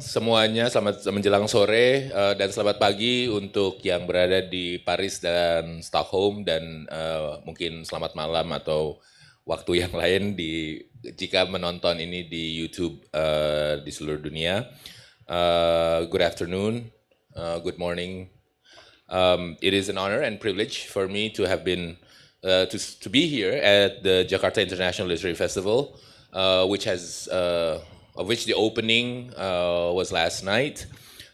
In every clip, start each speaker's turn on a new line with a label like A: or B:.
A: semuanya, selamat menjelang sore dan selamat pagi untuk yang berada di Paris dan Stockholm dan mungkin selamat malam atau waktu yang lain jika menonton ini di YouTube di seluruh dunia. Good afternoon, good morning. It is an honor and privilege for me to have been to be here at the Jakarta International Literary Festival, of which the opening was last night,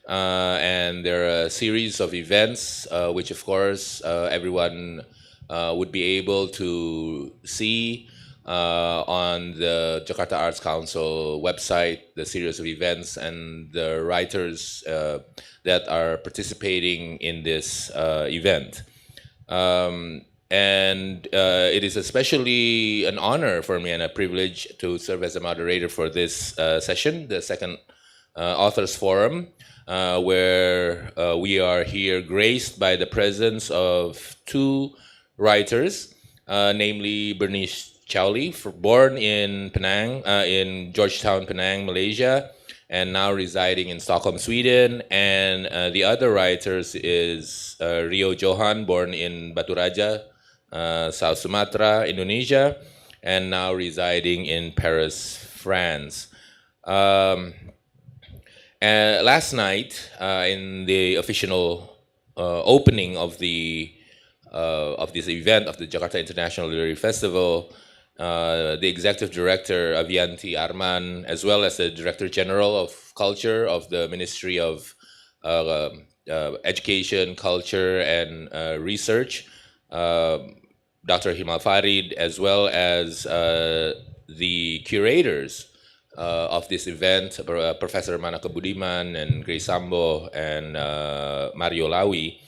A: and there are a series of events which, of course, everyone would be able to see on the Jakarta Arts Council website, the series of events and the writers that are participating in this event. And it is especially an honor for me and a privilege to serve as a moderator for this session, the second Authors Forum, where we are here graced by the presence of two writers, namely Bernice Chowli, born in Penang, in Georgetown, Penang, Malaysia, and now residing in Stockholm, Sweden. And the other writers is Rio Johan, born in Batu Raja, South Sumatra, Indonesia, and now residing in Paris, France. And last night, in the official opening of this event of the Jakarta International Literary Festival, the executive director Avianti Arman, as well as the director general of culture of the Ministry of Education, Culture, and Research, Dr. Himal Farid, as well as the curators of this event, Professor Manaka Budiman and Grace Sambo and Mario Lawi,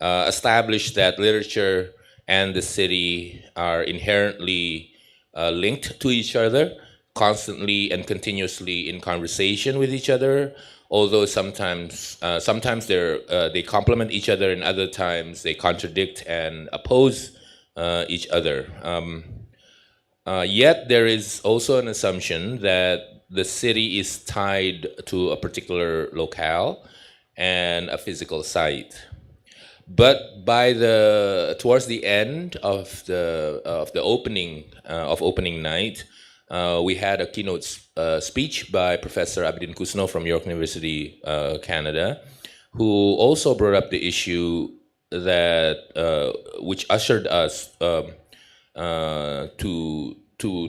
A: established that literature and the city are inherently linked to each other, constantly and continuously in conversation with each other, although sometimes they complement each other and other times they contradict and oppose each other. Yet there is also an assumption that the city is tied to a particular locale and a physical site. But towards the end of the opening night, we had a keynote speech by Professor Abidin Kusno from York University, Canada, who also brought up the issue that which ushered us to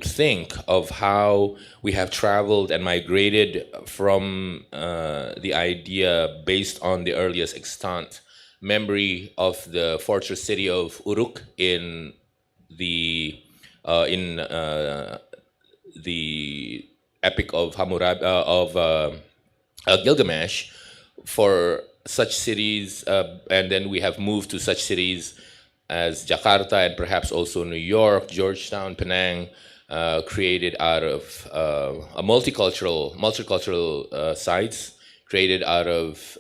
A: think of how we have traveled and migrated from the idea based on the earliest extant memory of the fortress city of Uruk in the epic of Gilgamesh, for such cities, and then we have moved to such cities as Jakarta and perhaps also New York, Georgetown, Penang, created out of multicultural sites, created out of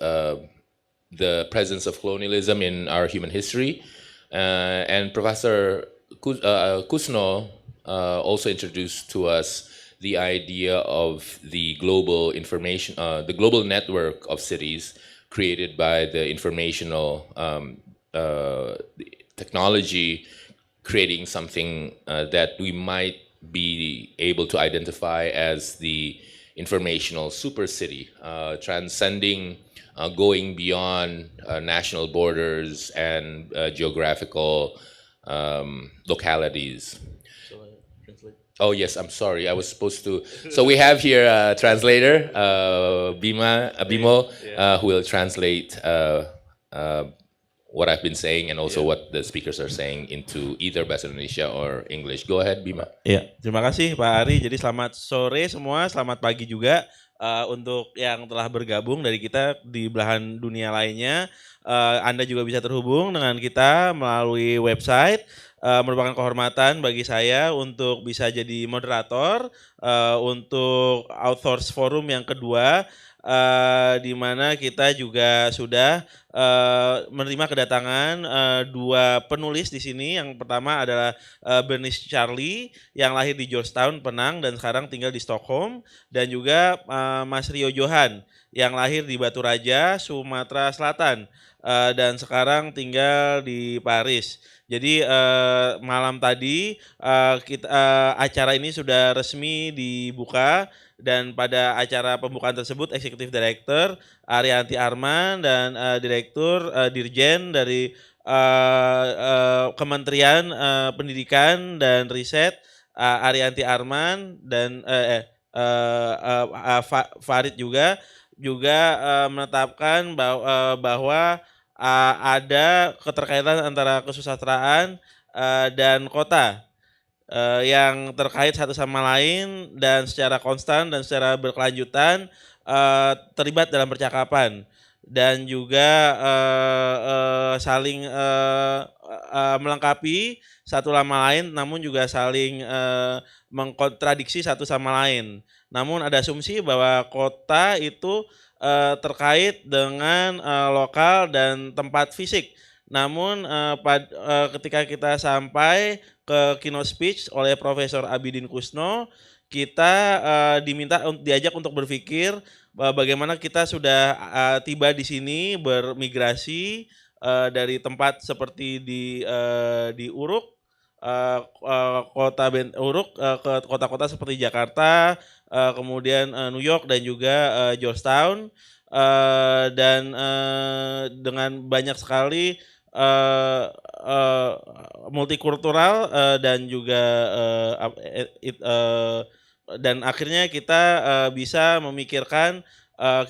A: the presence of colonialism in our human history. And Professor Kusno also introduced to us the idea of the global information, the global network of cities created by the informational technology, creating something that we might be able to identify as the informational super city, transcending, going beyond national borders and geographical localities. Oh yes, I'm sorry. I was supposed to. So we have here a translator, Bimo, who will translate what I've been saying and also what the speakers are saying into either Bahasa Indonesia or English. Go ahead, Bima.
B: Ya, terima kasih Pak Ari. Jadi selamat sore semua, selamat pagi juga untuk yang telah bergabung dari kita di belahan dunia lainnya. Anda juga bisa terhubung dengan kita melalui website. Merupakan kehormatan bagi saya untuk bisa jadi moderator untuk Authors Forum yang kedua. di mana kita juga sudah menerima kedatangan dua penulis di sini. Yang pertama adalah Bernice Charlie yang lahir di Georgetown, Penang, dan sekarang tinggal di Stockholm, dan juga Mas Rio Johan yang lahir di Batu Raja, Sumatera Selatan, dan sekarang tinggal di Paris. Jadi malam tadi acara ini sudah resmi dibuka, dan pada acara pembukaan tersebut Executive Director Arianti Arman dan Direktur Dirjen dari Kementerian Pendidikan dan Riset Arianti Arman dan Farid juga menetapkan bahwa ada keterkaitan antara kesusastraan dan kota yang terkait satu sama lain dan secara konstan dan secara berkelanjutan terlibat dalam percakapan, dan juga saling melengkapi satu sama lain, namun juga saling mengkontradiksi satu sama lain. Namun ada asumsi bahwa kota itu terkait dengan lokal dan tempat fisik. Namun ketika kita sampai ke keynote speech oleh Profesor Abidin Kusno, kita diajak untuk berpikir bagaimana kita sudah tiba di sini bermigrasi dari tempat seperti di Uruk, Uruk, ke kota-kota seperti Jakarta, kemudian New York dan juga Georgetown, dan dengan banyak sekali multikultural dan juga dan akhirnya kita bisa memikirkan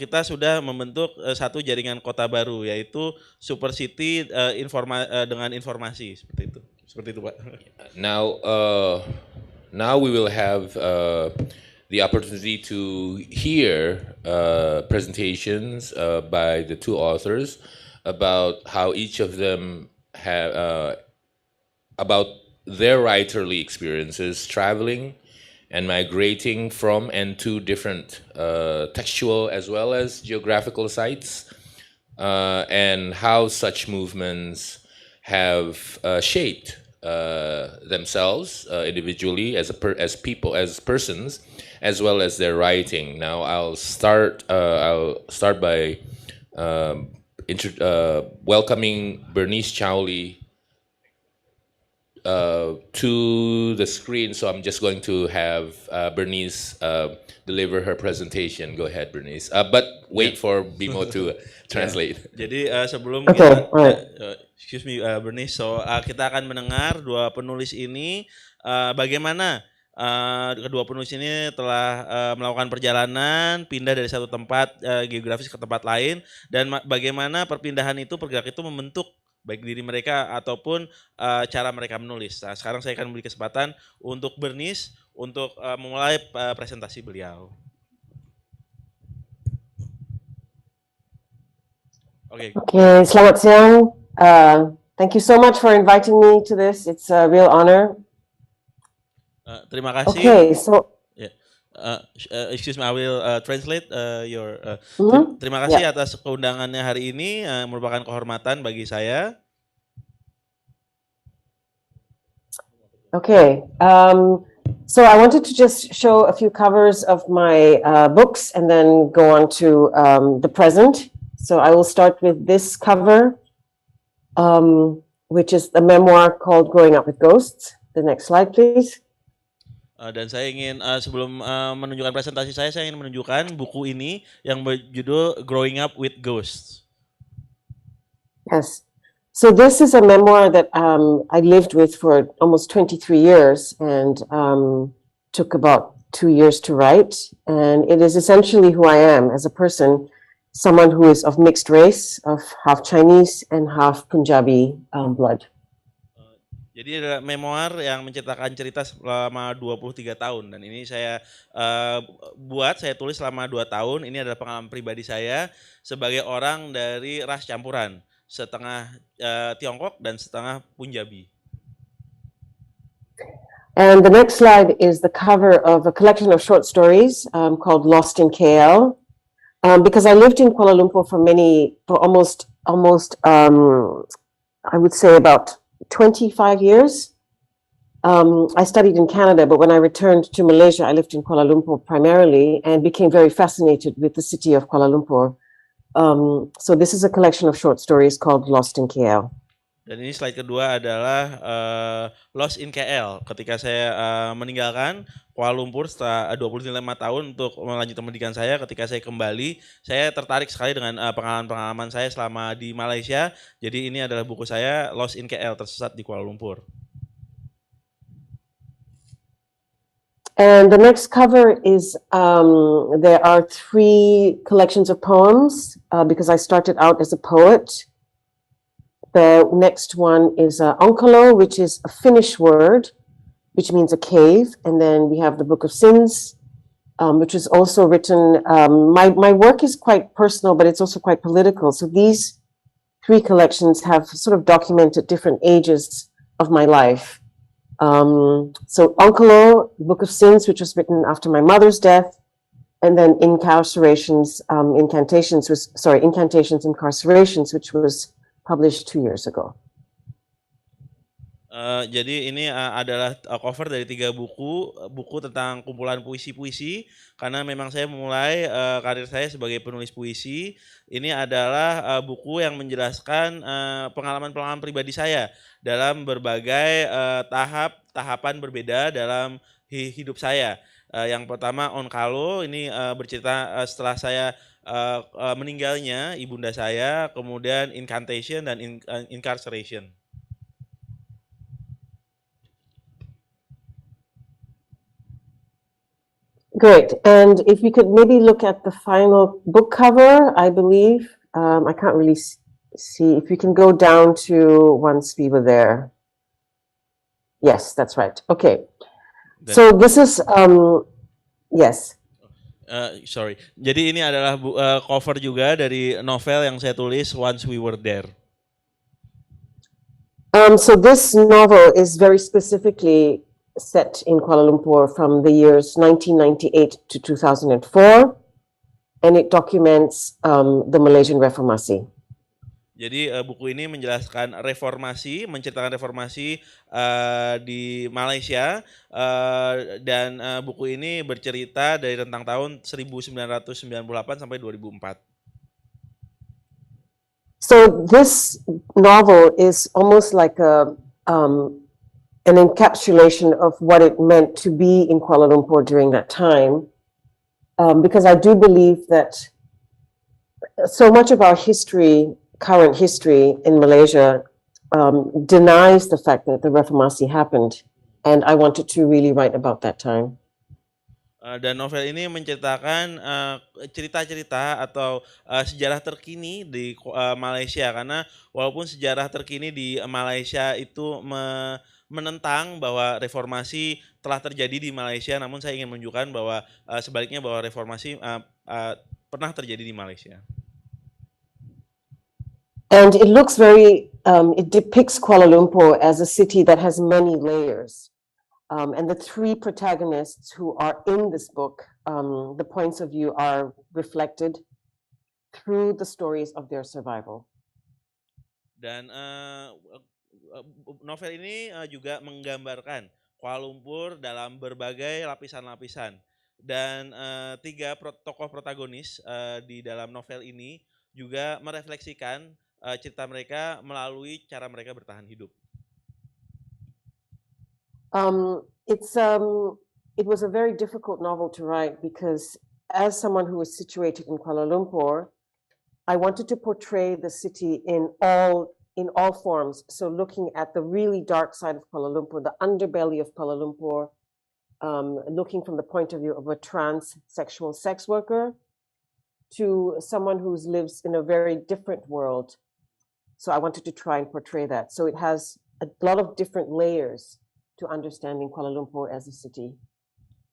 B: kita sudah membentuk satu jaringan kota baru, yaitu Super City dengan informasi, seperti itu Pak.
A: Now we will have the opportunity to hear presentations by the two authors about how each of them have about their writerly experiences traveling and migrating from and to different textual as well as geographical sites, and how such movements have shaped themselves individually as people, as persons, as well as their writing. Now I'll start by welcoming Bernice Charlie to the screen. So I'm just going to have Bernice deliver her presentation. Go ahead, Bernice. But wait for Bimo to translate.
B: Jadi sebelum kita, excuse me Bernice, so kita akan mendengar dua penulis ini bagaimana kedua penulis ini telah melakukan perjalanan pindah dari satu tempat geografis ke tempat lain, dan bagaimana perpindahan itu, pergerakan itu membentuk baik diri mereka ataupun cara mereka menulis. Nah, sekarang saya akan memberi kesempatan untuk Bernice untuk memulai presentasi beliau.
C: Okay, selamat siang. Thank you so much for inviting me to this. It's a real honor.
B: Terima kasih.
C: Okay, so
B: excuse me, I will translate your. Terima kasih atas keundangannya hari ini, merupakan kehormatan bagi saya.
C: Okay, so I wanted to just show a few covers of my books and then go on to the present. So I will start with this cover, which is the memoir called Growing Up with Ghosts. The next slide, please.
B: Dan saya ingin sebelum menunjukkan presentasi saya ingin menunjukkan buku ini yang berjudul Growing Up with Ghosts.
C: Yes. So this is a memoir that I lived with for almost 23 years and took about 2 years to write. And it is essentially who I am as a person, someone who is of mixed race, of half Chinese and half Punjabi blood.
B: Jadi ada memoir yang menceritakan cerita selama 23 tahun, dan ini saya saya tulis selama 2 tahun. Ini adalah pengalaman pribadi saya sebagai orang dari ras campuran, setengah Tiongkok dan setengah Punjabi.
C: And the next slide is the cover of a collection of short stories called Lost in KL. because I lived in Kuala Lumpur for almost, I would say about 25 years. I studied in Canada, but when I returned to Malaysia, I lived in Kuala Lumpur primarily and became very fascinated with the city of Kuala Lumpur. So this is a collection of short stories called Lost in KL.
B: Dan ini slide kedua adalah Lost in KL. Ketika saya meninggalkan Kuala Lumpur setelah 25 tahun untuk melanjutkan pendidikan saya, ketika saya kembali, saya tertarik sekali dengan pengalaman-pengalaman saya selama di Malaysia. Jadi ini adalah buku saya, Lost in KL, tersesat di Kuala Lumpur.
C: And the next cover is, there are 3 collections of poems, because I started out as a poet. The next one is Onkalo, which is a Finnish word, which means a cave. And then we have the Book of Sins, which is also written, my work is quite personal, but it's also quite political. So these 3 collections have sort of documented different ages of my life. So Onkalo, Book of Sins, which was written after my mother's death, and then Incarcerations, Incantations, which was published 2 years ago.
B: Jadi ini adalah cover dari 3 buku tentang kumpulan puisi-puisi, karena memang saya memulai karir saya sebagai penulis puisi. Ini adalah buku yang menjelaskan pengalaman-pengalaman pribadi saya dalam berbagai tahapan berbeda dalam hidup saya. Yang pertama Onkalo, ini bercerita setelah saya meninggalnya ibunda saya, kemudian Incantation dan Incarceration.
C: Great. And if we could maybe look at the final book cover, I believe, I can't really see, if you can go down to once we were there. Yes, that's right. Okay. So this is, yes.
B: Sorry. Jadi ini adalah cover juga dari novel yang saya tulis, Once We Were There.
C: So this novel is very specifically set in Kuala Lumpur from the years 1998 to 2004, and it documents the Malaysian Reformasi.
B: Jadi buku ini menjelaskan menceritakan reformasi di Malaysia, dan buku ini bercerita dari rentang tahun 1998 sampai 2004.
C: So this novel is almost like an encapsulation of what it meant to be in Kuala Lumpur during that time, because I do believe that so much of our history, current history in Malaysia, denies the fact that the Reformasi happened, and I wanted to really write about that time.
B: Dan novel ini menceritakan cerita-cerita atau sejarah terkini di Malaysia, karena walaupun sejarah terkini di Malaysia itu menentang bahwa reformasi telah terjadi di Malaysia, namun saya ingin menunjukkan bahwa sebaliknya bahwa reformasi pernah terjadi di Malaysia.
C: And it looks it depicts Kuala Lumpur as a city that has many layers. And the 3 protagonists who are in this book, the points of view are reflected through the stories of their survival.
B: Dan novel ini juga menggambarkan Kuala Lumpur dalam berbagai lapisan-lapisan. Dan 3 tokoh protagonis di dalam novel ini juga merefleksikan cerita mereka melalui cara mereka bertahan hidup.
C: It was a very difficult novel to write because as someone who was situated in Kuala Lumpur, I wanted to portray the city in all forms. So looking at the really dark side of Kuala Lumpur, the underbelly of Kuala Lumpur, looking from the point of view of a transsexual sex worker to someone who lives in a very different world. So I wanted to try and portray that. So it has a lot of different layers to understanding Kuala Lumpur as a city.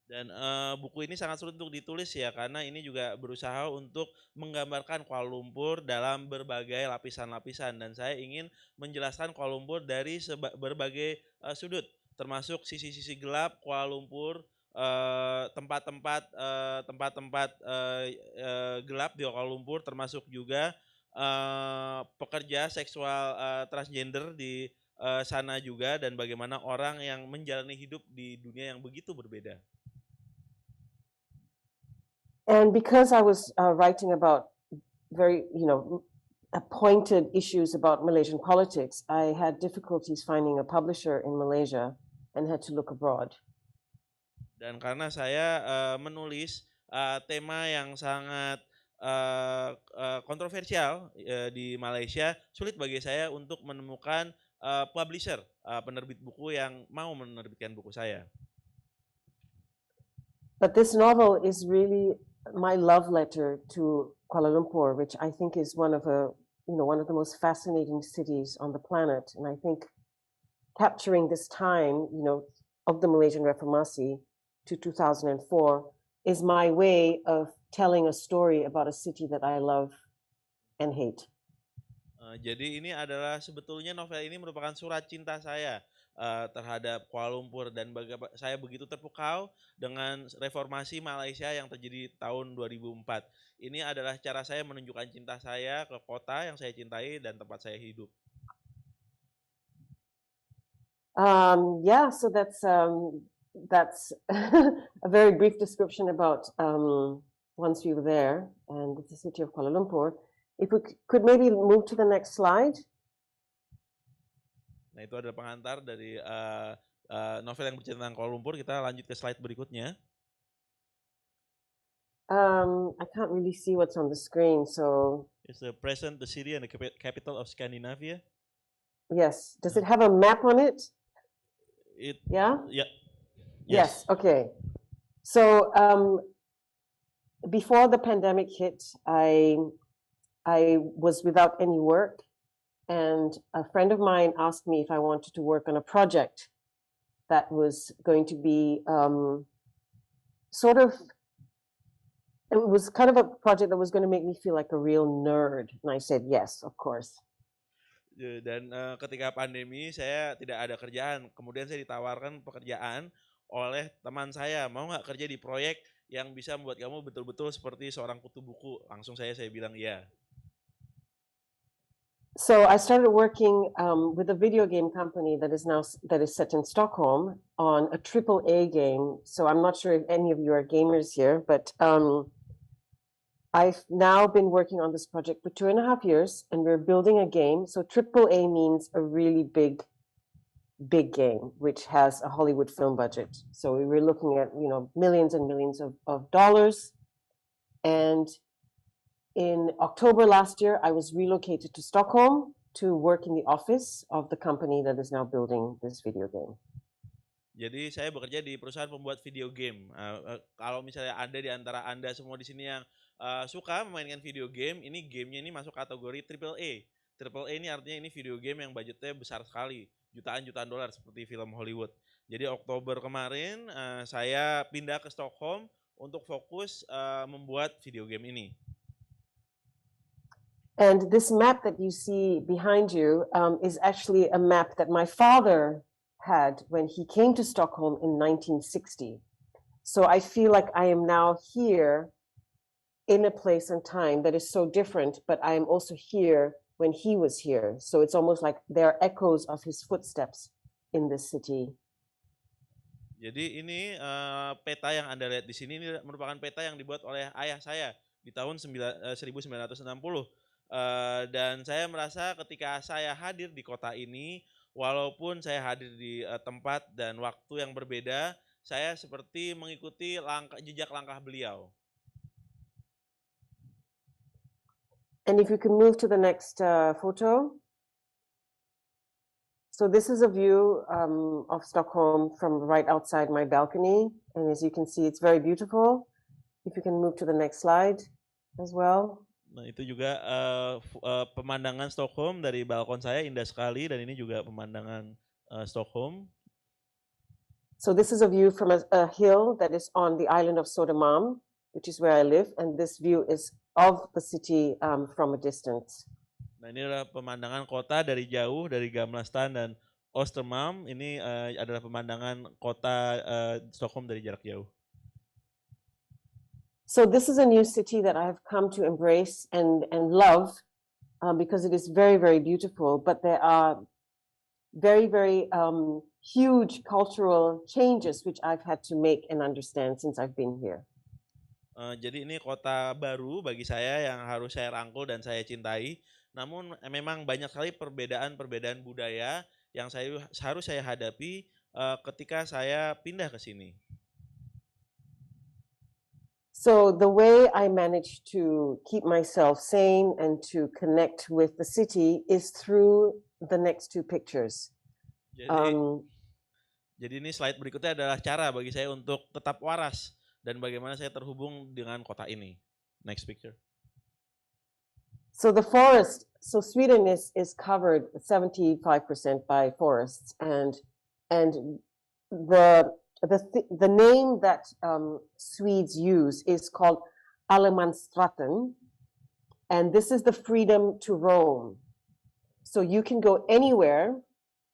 B: Dan buku ini sangat sulit untuk ditulis ya, karena ini juga berusaha untuk menggambarkan Kuala Lumpur dalam berbagai lapisan-lapisan, dan saya ingin menjelaskan Kuala Lumpur dari berbagai sudut, termasuk sisi-sisi gelap Kuala Lumpur, tempat-tempat gelap di Kuala Lumpur, termasuk juga pekerja seksual transgender di sana juga, dan bagaimana orang yang menjalani hidup di dunia yang begitu berbeda.
C: And because I was writing about very, pointed issues about Malaysian politics, I had difficulties finding a publisher in Malaysia and had to look abroad.
B: Dan karena saya menulis tema yang sangat kontroversial di Malaysia, sulit bagi saya untuk menemukan publisher, penerbit buku yang mau menerbitkan buku saya.
C: But this novel is really my love letter to Kuala Lumpur, which I think is one of the most fascinating cities on the planet. And I think capturing this time, of the Malaysian Reformasi to 2004 is my way of telling a story about a city that I love and hate.
B: Jadi ini adalah sebetulnya novel ini merupakan surat cinta saya terhadap Kuala Lumpur, dan saya begitu terpukau dengan reformasi Malaysia yang terjadi tahun 2004. Ini adalah cara saya menunjukkan cinta saya ke kota yang saya cintai dan tempat saya hidup.
C: So that's a very brief description about once we were there and the city of Kuala Lumpur. If we could maybe move to the next slide.
B: Nah, itu adalah pengantar dari novel yang bercerita tentang Kuala Lumpur. Kita lanjut ke slide berikutnya.
C: I can't really see what's on the screen, so.
B: It's the present, the city, and the capital of Scandinavia.
C: Yes. Does it have a map on it? Yeah?
B: Yeah.
C: Yes. Okay. So before the pandemic hit, I was without any work, and a friend of mine asked me if I wanted to work on a project that was going to be it was kind of a project that was going to make me feel like a real nerd. And I said, yes, of course.
B: Dan ketika pandemi saya tidak ada kerjaan, kemudian saya ditawarkan pekerjaan oleh teman saya, mau nggak kerja di proyek yang bisa membuat kamu betul-betul seperti seorang kutu buku. Langsung saya bilang iya.
C: So I started working with a video game company that is set in Stockholm on a AAA game. So I'm not sure if any of you are gamers here, but I've now been working on this project for 2.5 years, and we're building a game. So AAA means a really big game, which has a Hollywood film budget. So we were looking at, millions and millions of dollars. And in October last year, I was relocated to Stockholm to work in the office of the company that is now building this video game.
B: Jadi saya bekerja di perusahaan pembuat video game. Kalau misalnya ada di antara Anda semua di sini yang suka memainkan video game, ini gamenya ini masuk kategori AAA. AAA ini artinya ini video game yang budgetnya besar sekali, jutaan dolar seperti film Hollywood. Jadi Oktober kemarin saya pindah ke Stockholm untuk fokus membuat video game ini.
C: And this map that you see behind you is actually a map that my father had when he came to Stockholm in 1960. So I feel like I am now here in a place and time that is so different, but I am also here when he was here. So it's almost like there are echoes of his footsteps in this city.
B: Jadi ini peta yang Anda lihat di sini ini merupakan peta yang dibuat oleh ayah saya di tahun 1960. Dan saya merasa ketika saya hadir di kota ini, walaupun saya hadir di tempat dan waktu yang berbeda, saya seperti mengikuti jejak langkah beliau.
C: And if you can move to the next photo. So this is a view of Stockholm from right outside my balcony. And as you can see, it's very beautiful. If you can move to the next slide as well.
B: Nah, itu juga pemandangan Stockholm dari balkon saya indah sekali, dan ini juga pemandangan Stockholm.
C: So this is a view from a hill that is on the island of Södermalm, which is where I live, and this view is of the city from a distance.
B: Nah, ini adalah pemandangan kota dari jauh, dari Gamla Stan dan Östermalm ini adalah pemandangan kota Stockholm dari jarak jauh.
C: So this is a new city that I've come to embrace and love because it is very, very beautiful, but there are very, very huge cultural changes which I've had to make and understand since I've been here.
B: Jadi ini kota baru bagi saya yang harus saya rangkul dan saya cintai. Namun memang banyak sekali perbedaan-perbedaan budaya yang harus saya hadapi ketika saya pindah ke sini.
C: So the way I manage to keep myself sane and to connect with the city is through the next two pictures.
B: Jadi ini slide berikutnya adalah cara bagi saya untuk tetap waras dan bagaimana saya terhubung dengan kota ini. Next picture.
C: So the forest, so Sweden is covered 75% by forests, and the name that Swedes use is called Allemansrätten, and this is the freedom to roam. So you can go anywhere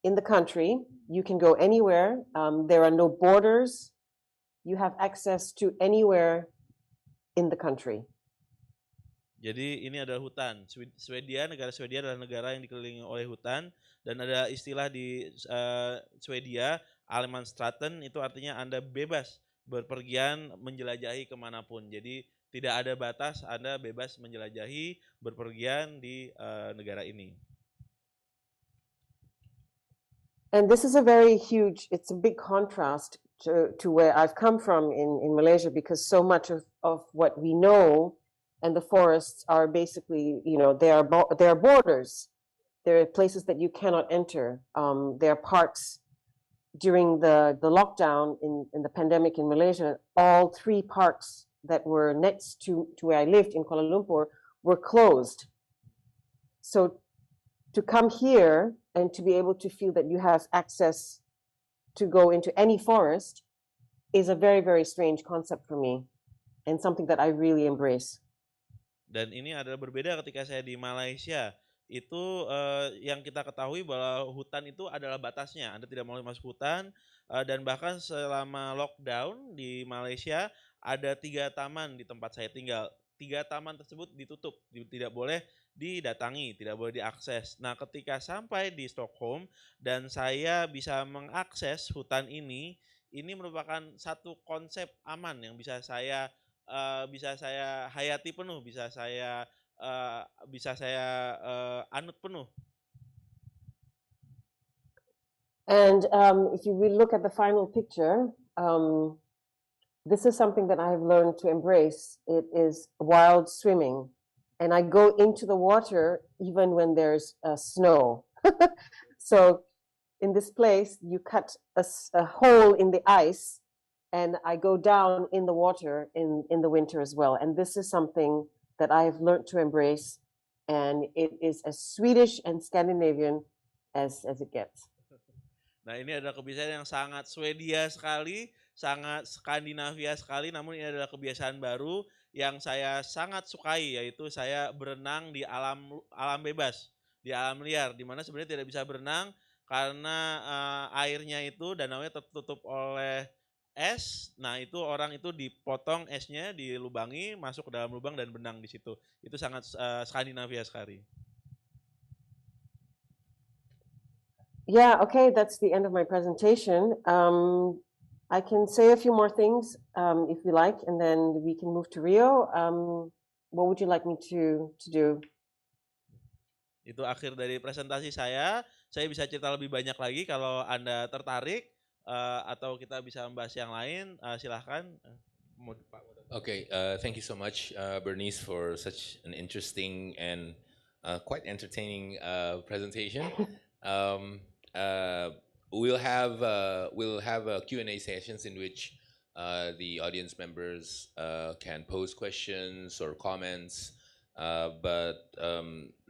C: in the country, you can go anywhere, there are no borders, you have access to anywhere in the country.
B: Jadi ini adalah hutan. Negara Swedia adalah negara yang dikelilingi oleh hutan, dan ada istilah di Swedia, Allemansrätten, itu artinya Anda bebas berpergian menjelajahi kemanapun. Jadi tidak ada batas, Anda bebas menjelajahi berpergian di negara ini.
C: And this is it's a big contrast to where I've come from in Malaysia, because so much of what we know and the forests are basically, they are borders. There are places that you cannot enter. There are parks. During the lockdown in the pandemic in Malaysia, all 3 parks that were next to where I lived in Kuala Lumpur were closed. So to come here and to be able to feel that you have access to go into any forest is a very, very strange concept for me, and something that I really embrace.
B: Dan ini adalah berbeda ketika saya di Malaysia. Itu yang kita ketahui bahwa hutan itu adalah batasnya. Anda tidak boleh masuk hutan, dan bahkan selama lockdown di Malaysia ada 3 taman di tempat saya tinggal. 3 taman tersebut ditutup, tidak boleh didatangi, tidak boleh diakses. Nah, ketika sampai di Stockholm dan saya bisa mengakses hutan ini merupakan satu konsep aman yang bisa saya hayati penuh, bisa saya anut penuh.
C: And if you will look at the final picture, this is something that I have learned to embrace. It is wild swimming, and I go into the water even when there's snow. So in this place, you cut a hole in the ice, and I go down in the water in the winter as well. And this is something that I have learned to embrace, and it is as Swedish and Scandinavian as it gets.
B: Nah, ini adalah kebiasaan yang sangat Swedia sekali, sangat Skandinavia sekali, namun ini adalah kebiasaan baru yang saya sangat sukai, yaitu saya berenang di alam bebas, di alam liar, di mana sebenarnya tidak bisa berenang karena airnya itu, danaunya tertutup oleh es. Nah, itu orang itu dipotong esnya, dilubangi, masuk ke dalam lubang dan berenang di situ. Itu sangat Skandinavia sekali.
C: Yeah, okay, that's the end of my presentation. I can say a few more things if you like, and then we can move to Rio. What would you like me to do?
B: Itu akhir dari presentasi saya. Saya bisa cerita lebih banyak lagi kalau Anda tertarik, atau kita bisa membahas yang lain. Silahkan.
A: Okay, thank you so much, Bernice, for such an interesting and quite entertaining presentation. We'll have Q&A sessions in which the audience members can pose questions or comments.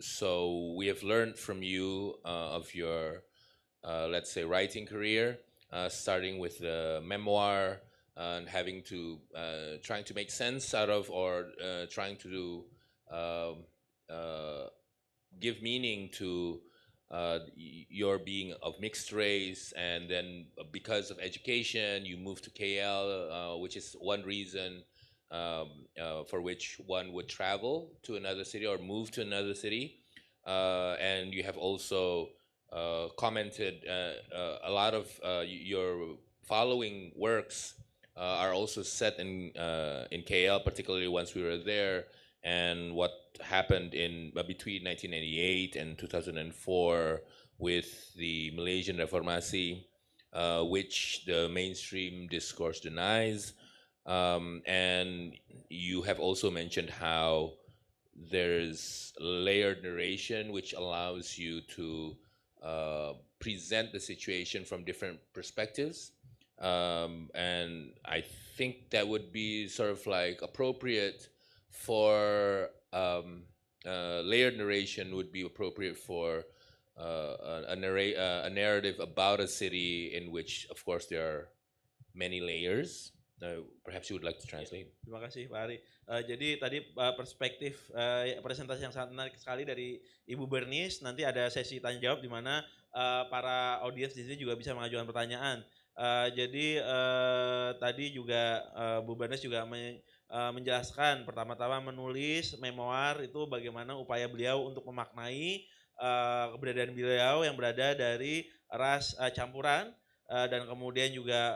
A: So we have learned from you of your, let's say, writing career, starting with the memoir and having to trying to make sense out of, or trying to give meaning to you're being of mixed race, and then because of education, you move to KL, which is one reason for which one would travel to another city or move to another city. And you have also commented a lot of your following works are also set in KL, particularly once we were there, and what happened in between 1998 and 2004 with the Malaysian Reformasi, which the mainstream discourse denies. And you have also mentioned how there's layered narration, which allows you to present the situation from different perspectives. And I think that would be sort of like appropriate for layered narration would be appropriate for a narrative about a city in which, of course, there are many layers. Perhaps you would like to translate.
B: Terima kasih Pak Ari. Jadi tadi perspektif presentasi yang sangat menarik sekali dari Ibu Bernice. Nanti ada sesi tanya jawab di mana para audiens di sini juga bisa mengajukan pertanyaan. Jadi tadi juga Bu Bernice juga menjelaskan pertama-tama menulis memoir itu bagaimana upaya beliau untuk memaknai keberadaan beliau yang berada dari ras campuran. Dan kemudian juga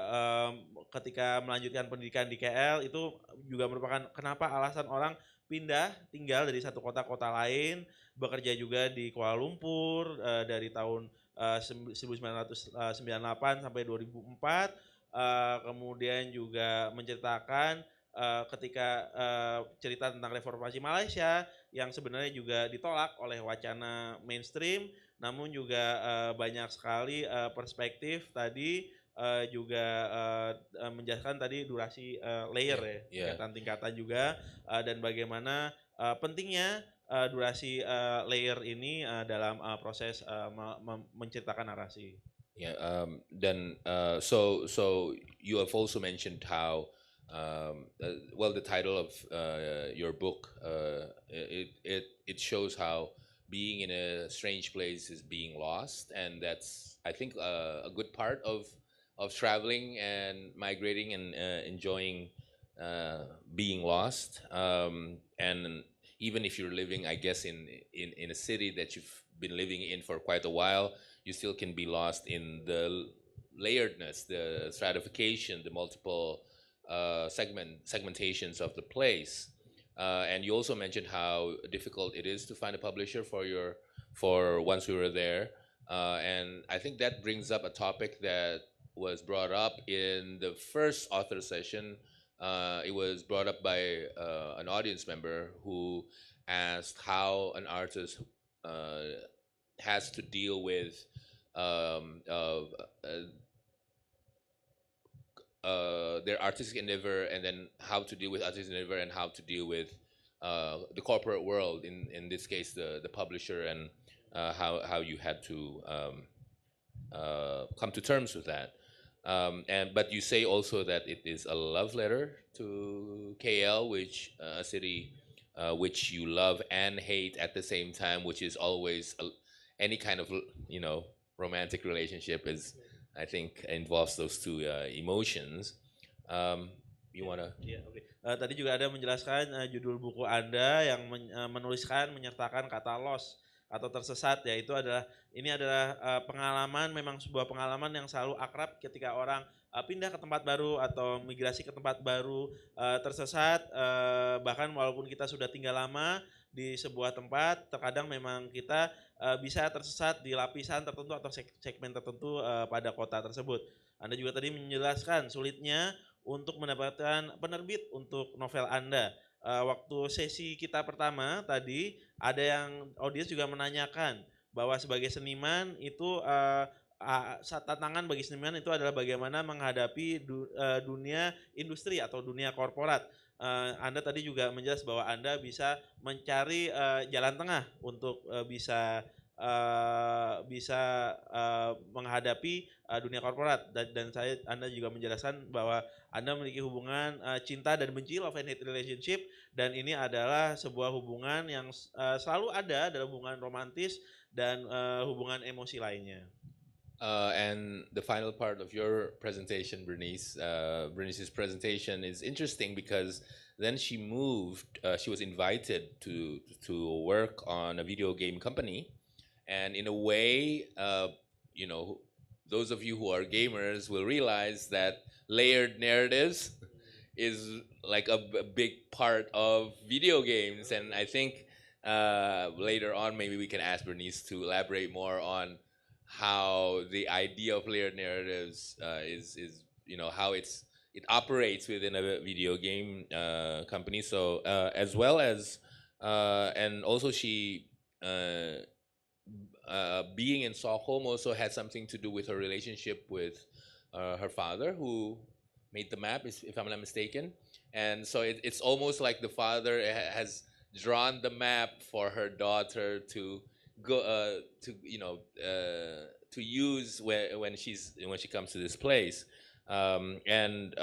B: ketika melanjutkan pendidikan di KL itu juga merupakan kenapa alasan orang pindah tinggal dari satu kota-kota lain, bekerja juga di Kuala Lumpur dari tahun 1998 sampai 2004, kemudian juga menceritakan ketika cerita tentang reformasi Malaysia yang sebenarnya juga ditolak oleh wacana mainstream, namun juga banyak sekali perspektif tadi juga menjelaskan tadi durasi layer tingkatan juga dan bagaimana pentingnya durasi layer ini dalam proses menceritakan narasi.
A: Then so you have also mentioned how well, the title of your book it shows how being in a strange place is being lost, and that's I think a good part of traveling and migrating and enjoying being lost. And even if you're living, I guess, in a city that you've been living in for quite a while, you still can be lost in the layeredness, the stratification, the multiple segmentations of the place. And you also mentioned how difficult it is to find a publisher for once we were there. And I think that brings up a topic that was brought up in the first author session. It was brought up by an audience member who asked how an artist has to deal with their artistic endeavor, and then how to deal with artistic endeavor, and how to deal with the corporate world, in this case the publisher, and how you had to come to terms with that. But you say also that it is a love letter to KL, which a city which you love and hate at the same time, which is always any kind of romantic relationship is, I think, involves those two emotions. You wanna?
B: Tadi juga ada menjelaskan judul buku Anda yang menuliskan menyertakan kata lost atau tersesat, yaitu ini adalah pengalaman, memang sebuah pengalaman yang selalu akrab ketika orang pindah ke tempat baru atau migrasi ke tempat baru, tersesat, bahkan walaupun kita sudah tinggal lama di sebuah tempat, terkadang memang kita bisa tersesat di lapisan tertentu atau segmen tertentu pada kota tersebut. Anda juga tadi menjelaskan sulitnya untuk mendapatkan penerbit untuk novel Anda. Waktu sesi kita pertama tadi ada yang audiens juga menanyakan bahwa sebagai seniman itu tantangan bagi seniman itu adalah bagaimana menghadapi dunia industri atau dunia korporat. Anda tadi juga menjelaskan bahwa Anda bisa mencari jalan tengah untuk bisa bisa menghadapi dunia korporat dan Anda juga menjelaskan bahwa Anda memiliki hubungan cinta dan benci, love and hate relationship, dan ini adalah sebuah hubungan yang selalu ada dalam hubungan romantis dan hubungan emosi lainnya.
A: And the final part of your presentation, Bernice, Bernice's presentation is interesting because then she moved. She was invited to work on a video game company, and in a way, you know, those of you who are gamers will realize that layered narratives is like a big part of video games, and I think later on maybe we can ask Bernice to elaborate more on how the idea of layered narratives is how it operates within a video game company. So as well as and also she being in Stockholm also had something to do with her relationship with her father, who made the map, if I'm not mistaken. And so it's almost like the father has drawn the map for her daughter to go to use when she comes to this place, and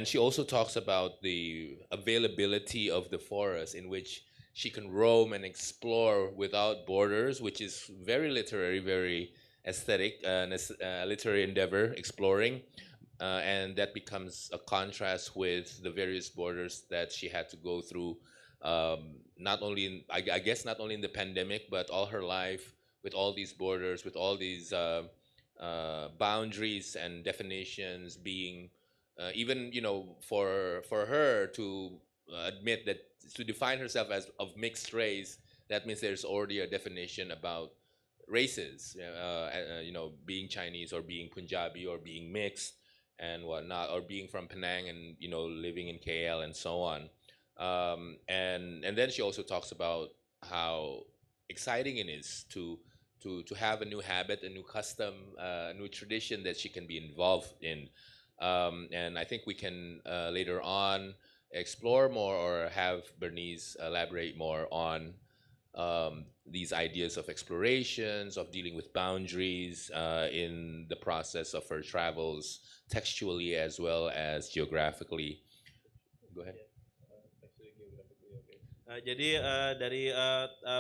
A: she also talks about the availability of the forest in which she can roam and explore without borders, which is very literary, very aesthetic, literary endeavor, exploring. And that becomes a contrast with the various borders that she had to go through, not only I guess not only in the pandemic, but all her life, with all these borders, with all these boundaries and definitions being even for her to admit that, to define herself as of mixed race, that means there's already a definition about races, being Chinese or being Punjabi or being mixed and whatnot, or being from Penang and living in KL and so on. And then she also talks about how exciting it is to have a new habit, a new custom, a new tradition that she can be involved in. And I think we can later on explore more, or have Bernice elaborate more on these ideas of explorations, of dealing with boundaries in the process of her travels, textually as well as geographically. Go ahead.
B: Jadi dari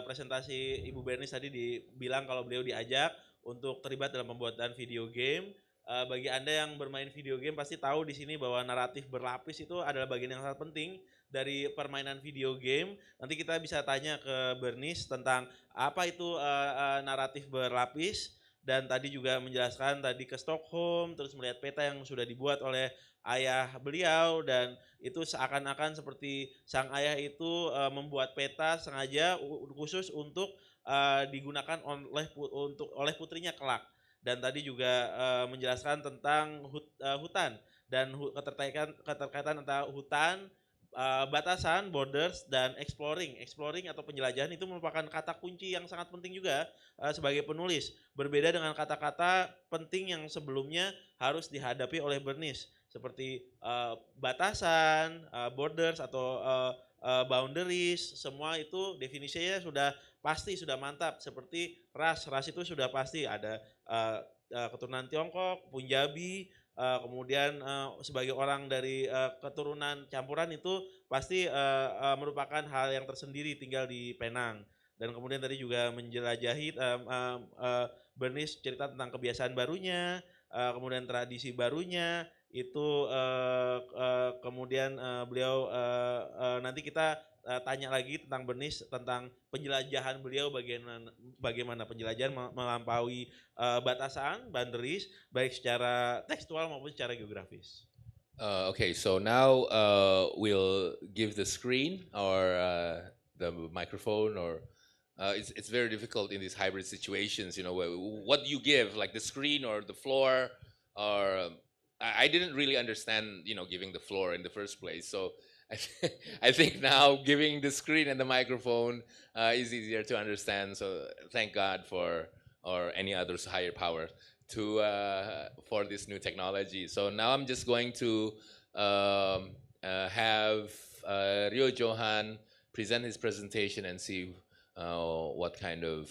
B: presentasi Ibu Bernice tadi dibilang kalau beliau diajak untuk terlibat dalam pembuatan video game. Bagi Anda yang bermain video game pasti tahu di sini bahwa naratif berlapis itu adalah bagian yang sangat penting dari permainan video game. Nanti kita bisa tanya ke Bernice tentang apa itu naratif berlapis, dan tadi juga menjelaskan tadi ke Stockholm, terus melihat peta yang sudah dibuat oleh ayah beliau, dan itu seakan-akan seperti sang ayah itu membuat peta sengaja khusus untuk digunakan oleh putrinya kelak. Dan tadi juga menjelaskan tentang hutan dan keterkaitan antara hutan, batasan, borders, dan exploring atau penjelajahan itu merupakan kata kunci yang sangat penting juga sebagai penulis. Berbeda dengan kata-kata penting yang sebelumnya harus dihadapi oleh Bernice, seperti batasan, borders atau boundaries. Semua itu definisinya sudah pasti, sudah mantap. Seperti ras itu sudah pasti ada keturunan Tiongkok, Punjabi, kemudian sebagai orang dari keturunan campuran itu pasti merupakan hal yang tersendiri tinggal di Penang. Dan kemudian tadi juga menjelajahi Bernice cerita tentang kebiasaan barunya, kemudian tradisi barunya itu, kemudian beliau nanti kita tanya lagi tentang Bernice, tentang penjelajahan beliau, bagaimana penjelajahan melampaui batasan, boundaries, baik secara tekstual maupun secara geografis.
A: Okay, so now we'll give the screen or the microphone, or it's very difficult in these hybrid situations. What do you give, like the screen or the floor? Or I didn't really understand, giving the floor in the first place. So I think now giving the screen and the microphone is easier to understand. So thank God for, or any other higher power for this new technology. So now I'm just going to have Rio Johan present his presentation and see what kind of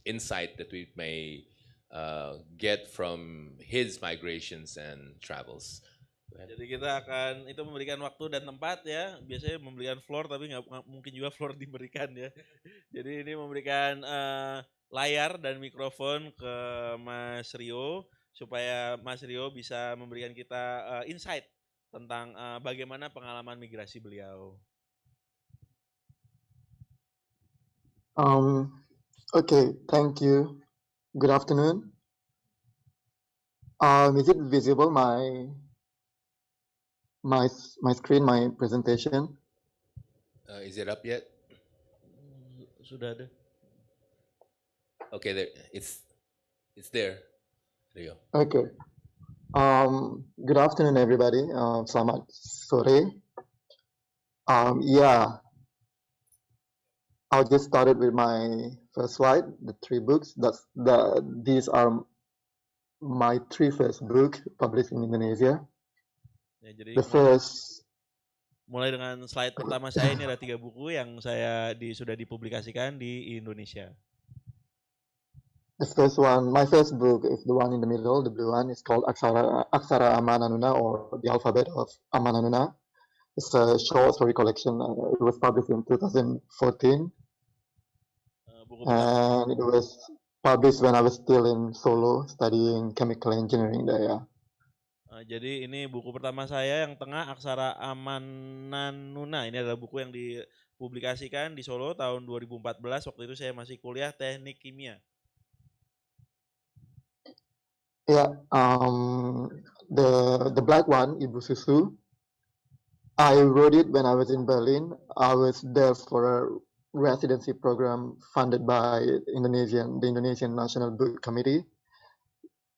A: insight that we may get from his migrations and travels.
B: Jadi kita akan itu memberikan waktu dan tempat ya. Biasanya memberikan floor tapi nggak mungkin juga floor diberikan ya. Jadi ini memberikan layar dan mikrofon ke Mas Rio supaya Mas Rio bisa memberikan kita insight tentang bagaimana pengalaman migrasi beliau.
D: Okay, thank you. Good afternoon. Is it visible my screen, my presentation?
A: Is it up yet?
B: Sudah ada.
A: Okay, there it's there. Rio.
D: Okay. Good afternoon, everybody. Selamat sore. Yeah, I'll get started with my first slide. The 3 books. These are my 3 first book published in Indonesia.
B: Ya, jadi
D: The first.
B: mulai dengan slide pertama saya ini ada 3 buku yang saya sudah dipublikasikan di Indonesia.
D: The first one, my first book is the one in the middle, the blue one. It's called Aksara Amananuna, or the Alphabet of Amananuna. It's a short story collection. It was published in 2014, and it was published when I was still in Solo studying chemical engineering there. Yeah.
B: Jadi ini buku pertama saya yang tengah, Aksara Amananuna. Ini adalah buku yang dipublikasikan di Solo tahun 2014. Waktu itu saya masih kuliah teknik kimia.
D: Yeah. The black one, Ibu Susu. I wrote it when I was in Berlin. I was there for a residency program funded by the Indonesian National Book Committee.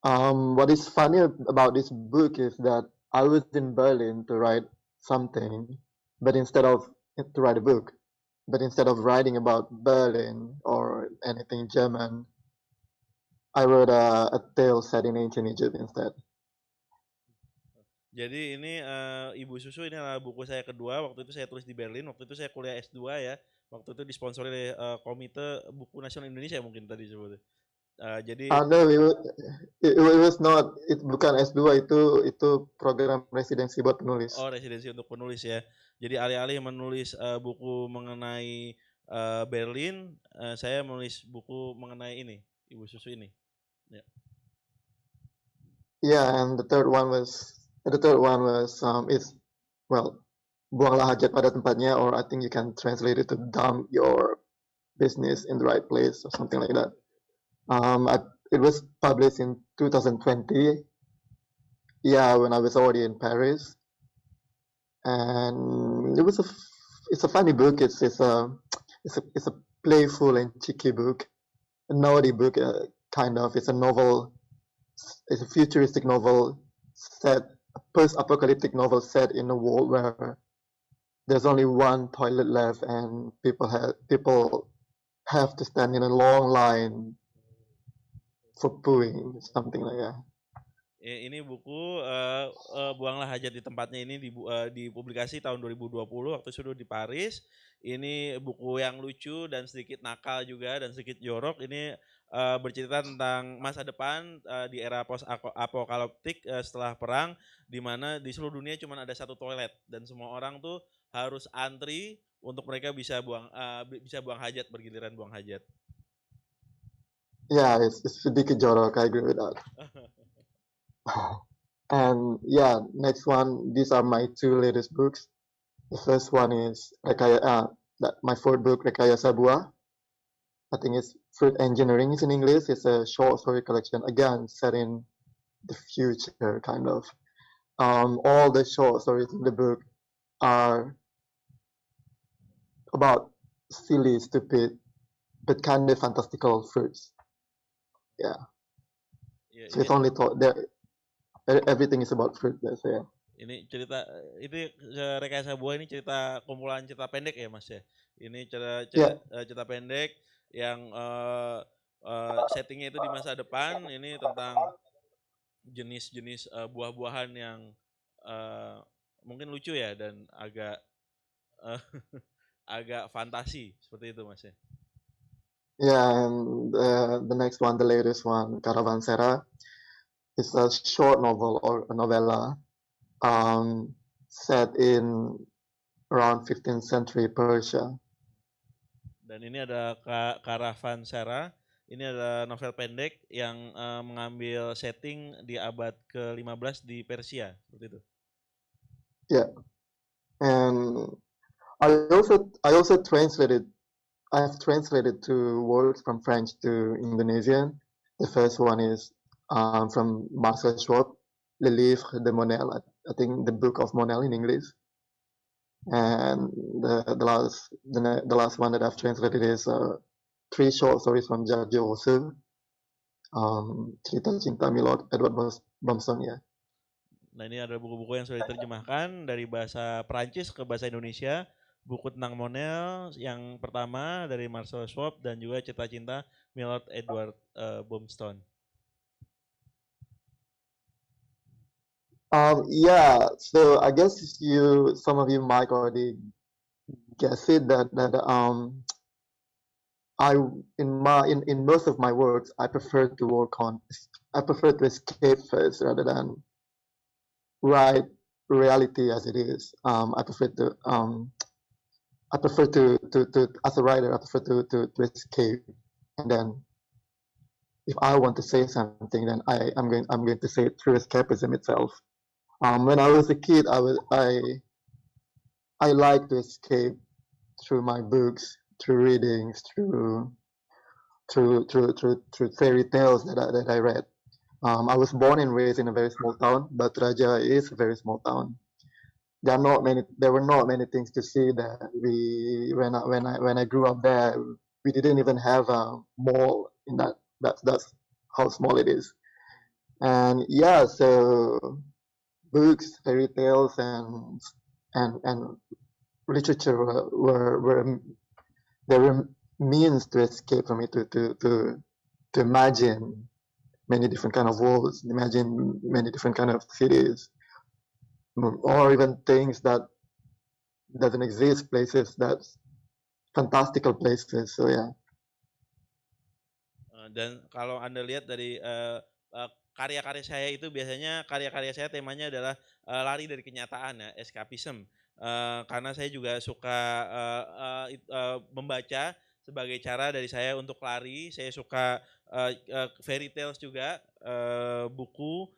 D: What is funny about this book is that I was in Berlin to write something, but instead of writing about Berlin or anything German, I wrote a tale set in ancient Egypt instead.
B: Jadi ini Ibu Susu ini adalah buku saya kedua. Waktu itu saya tulis di Berlin. Waktu itu saya kuliah S2 ya. Waktu itu disponsori oleh Komite Buku Nasional Indonesia mungkin tadi sebutnya. Jadi
D: no, it was not. Itu bukan S2, itu program residensi buat penulis.
B: Oh, residensi untuk penulis ya. Jadi alih-alih menulis buku mengenai Berlin, saya menulis buku mengenai ini, Ibu Susu ini. Ya.
D: Yeah, and the third one was buanglah hajat pada tempatnya, or I think you can translate it to dump your business in the right place or something like that. It was published in 2020. Yeah, when I was already in Paris, and it's a funny book. It's a playful and cheeky book, a naughty book, kind of. It's a novel. It's a futuristic novel set, a post-apocalyptic novel set in a world where there's only one toilet left, and people have to stand in a long line for pooing, something like that.
B: Ini buku Buanglah Hajat di Tempatnya ini dipublikasi tahun 2020 waktu sudah di Paris. Ini buku yang lucu dan sedikit nakal juga dan sedikit jorok. Ini bercerita tentang masa depan di era post apokaliptik setelah perang, di mana di seluruh dunia cuma ada 1 toilet dan semua orang tuh harus antri untuk mereka bisa buang hajat, bergiliran buang hajat.
D: Yeah, it's sedikit jorok. I agree with that. And yeah, next one. These are my 2 latest books. The first one is my 4th book, Rekayasa Buah. I think it's Fruit Engineering is in English. It's a short story collection, again set in the future, kind of. All the short stories in the book are about silly, stupid, but kind of fantastical fruits. Yeah. So it's only thought that everything is about fruit. That's it.
B: Ini cerita itu Rekayasa Buah ini cerita kumpulan cerita pendek ya Mas ya. Ini cerita pendek yang settingnya itu di masa depan. Ini tentang jenis-jenis buah-buahan yang mungkin lucu ya dan agak agak fantasi seperti itu Mas ya.
D: Yeah, and the next one, the latest one, Caravansera, is a short novel or a novella set in around 15th century Persia.
B: Dan ini ada Caravansera. Ini adalah novel pendek yang mengambil setting di abad ke-15 di Persia seperti itu.
D: Yeah, and I've translated two words from French to Indonesian. The first one is from Marcel Schwab, Le Livre de Monel, I think the Book of Monel in English. And the last one that I've translated is three short stories from Jacques Rousseau, Cerita Cinta Milord Edward Bomson, ya.
B: Nah ini ada buku-buku yang sudah diterjemahkan dari bahasa Prancis ke bahasa Indonesia. Buku tentang Monel yang pertama dari Marcel Schwab dan juga Cerita Cinta Milord Edward Bomstone.
D: Yeah, so I guess some of you might already guess it that in most of my works I prefer to escape first rather than write reality as it is. I prefer to as a writer I prefer to escape, and then if I want to say something, then I'm going to say it through escapism itself. When I was a kid, I like to escape through my books, through readings, through fairy tales that I read. I was born and raised in a very small town, but Raja is a very small town. There were not many things to see there. When I grew up there, we didn't even have a mall in that. That's how small it is. And yeah, so books, fairy tales, and literature were means to escape from it, to imagine many different kind of worlds, imagine many different kind of cities, or even things that doesn't exist, places that's fantastical places. So yeah.
B: Dan kalau Anda lihat dari karya-karya saya itu biasanya karya-karya saya temanya adalah lari dari kenyataan ya, escapism. Karena saya juga suka membaca sebagai cara dari saya untuk lari. Saya suka fairy tales juga, buku,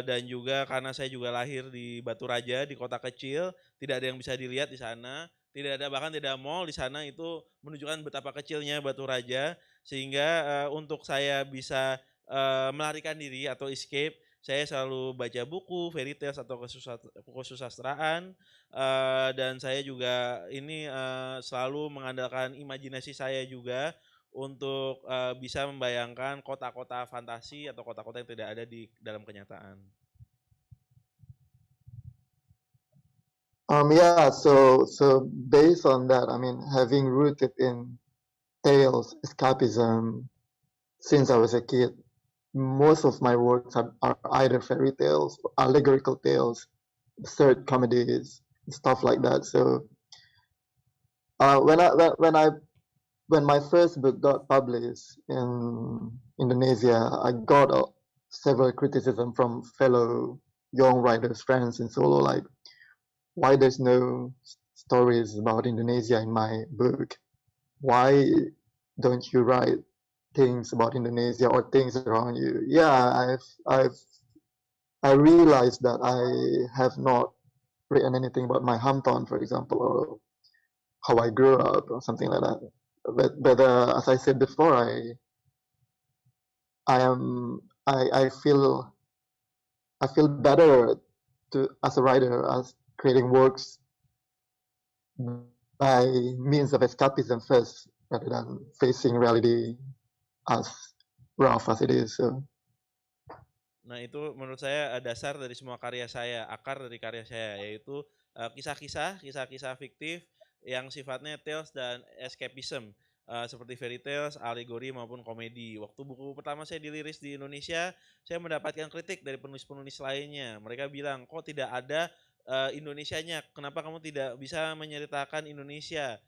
B: dan juga karena saya juga lahir di Batu Raja, di kota kecil, tidak ada yang bisa dilihat di sana. Tidak ada, bahkan tidak mall di sana, itu menunjukkan betapa kecilnya Batu Raja, sehingga untuk saya bisa melarikan diri atau escape, saya selalu baca buku, fairy tales atau kesusastraan, dan saya juga ini selalu mengandalkan imajinasi saya juga untuk bisa membayangkan kota-kota fantasi atau kota-kota yang tidak ada di dalam kenyataan.
D: Yeah, so based on that, I mean, having rooted in tales, escapism, since I was a kid, most of my works are either fairy tales, allegorical tales, absurd comedies, stuff like that. So when my first book got published in Indonesia, I got several criticism from fellow young writers, friends in Solo, like, why there's no stories about Indonesia in my book? Why don't you write things about Indonesia or things around you? Yeah, I realized that I have not written anything about my hometown, for example, or how I grew up or something like that. But as I said before, I feel better as a writer, as creating works by means of escapism first, rather than facing reality as rough as it is. So.
B: Nah itu menurut saya dasar dari semua karya saya, akar dari karya saya, yaitu kisah-kisah fiktif yang sifatnya tales dan escapism, seperti fairy tales, alegori maupun komedi. Waktu buku pertama saya dirilis di Indonesia, saya mendapatkan kritik dari penulis-penulis lainnya. Mereka bilang, kok tidak ada Indonesianya. Kenapa kamu tidak bisa menceritakan Indonesia?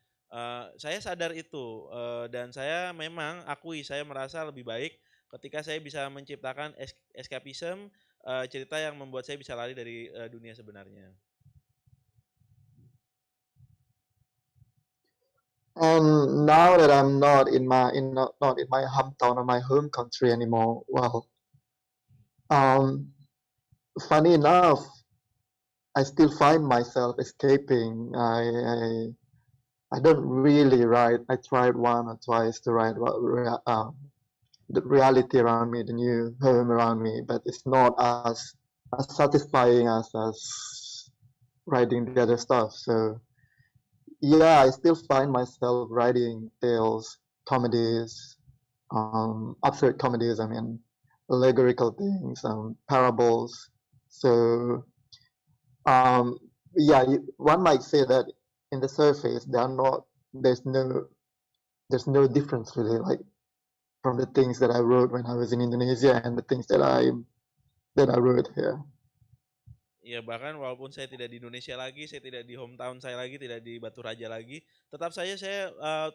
B: Saya sadar itu, dan saya memang akui saya merasa lebih baik ketika saya bisa menciptakan escapism, cerita yang membuat saya bisa lari dari dunia sebenarnya.
D: And now that I'm not in my hometown or my home country anymore, well, um, funny enough, I still find myself escaping. I don't really write. I tried one or twice to write about the reality around me, the new home around me, but it's not as satisfying as writing the other stuff. So yeah, I still find myself writing tales, comedies, absurd comedies. I mean, allegorical things, parables. So yeah, one might say that in the surface, they are not. There's no difference really, like from the things that I wrote when I was in Indonesia and the things that I wrote here.
B: Ya bahkan walaupun saya tidak di Indonesia lagi, saya tidak di hometown saya lagi, tidak di Batu Raja lagi, tetap saja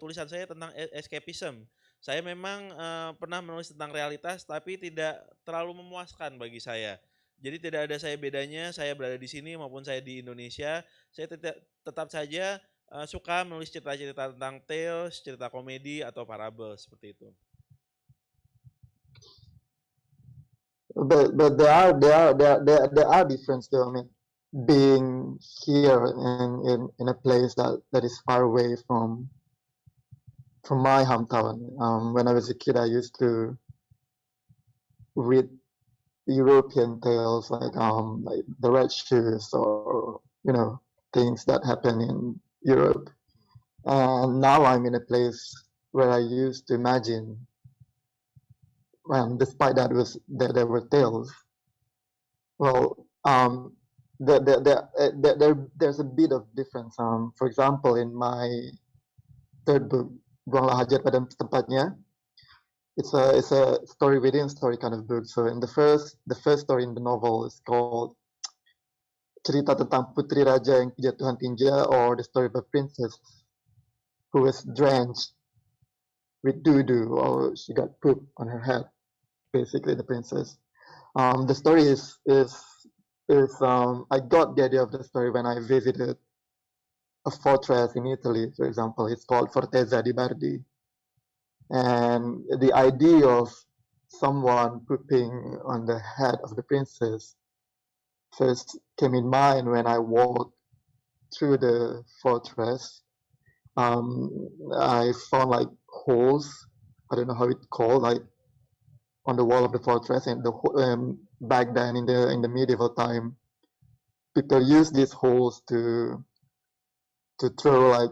B: tulisan saya tentang escapism. Saya memang pernah menulis tentang realitas, tapi tidak terlalu memuaskan bagi saya. Jadi tidak ada saya bedanya, saya berada di sini maupun saya di Indonesia. Saya tetap saja suka menulis cerita-cerita tentang tales, cerita komedi atau parabel seperti itu.
D: But there are difference though. I mean, being here in a place that is far away from my hometown. When I was a kid, I used to read European tales like the Red Shoes or things that happen in Europe. And now I'm in a place where I used to imagine. And despite that, there were tales. Well, there's a bit of difference. For example, in my third book, Buanglah Hajat pada Tempatnya, it's a story within story kind of book. So in the first story in the novel is called Cerita Tentang Putri Raja yang Kejatuhan Tinja, or the story of a princess who was drenched with doo-doo, or she got poop on her head. Basically, the princess. The story is I got the idea of the story when I visited a fortress in Italy, for example. It's called Fortezza di Bardi, and the idea of someone pooping on the head of the princess first came in mind when I walked through the fortress. I found like holes. I don't know how it's called, like on the wall of the fortress, and back then in the medieval time, people used these holes to throw like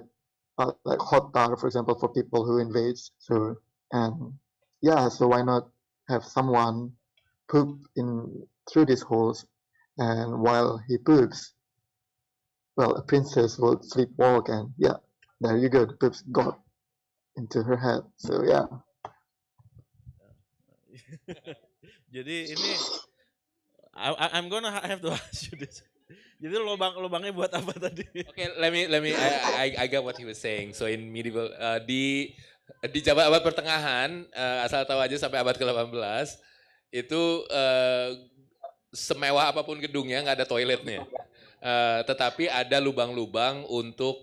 D: hot tar, for example, for people who invade. So why not have someone poop in through these holes, and while he poops, well, a princess will sleepwalk, and yeah, there you go, the poops got into her head. So yeah.
B: Jadi ini I'm gonna have to ask you this. Jadi lubangnya buat apa tadi?
A: Okay, let me. I got what he was saying. So in medieval di abad pertengahan, asal tahu aja sampai abad ke-18 itu semewah apapun gedungnya nggak ada toiletnya, tetapi ada lubang-lubang untuk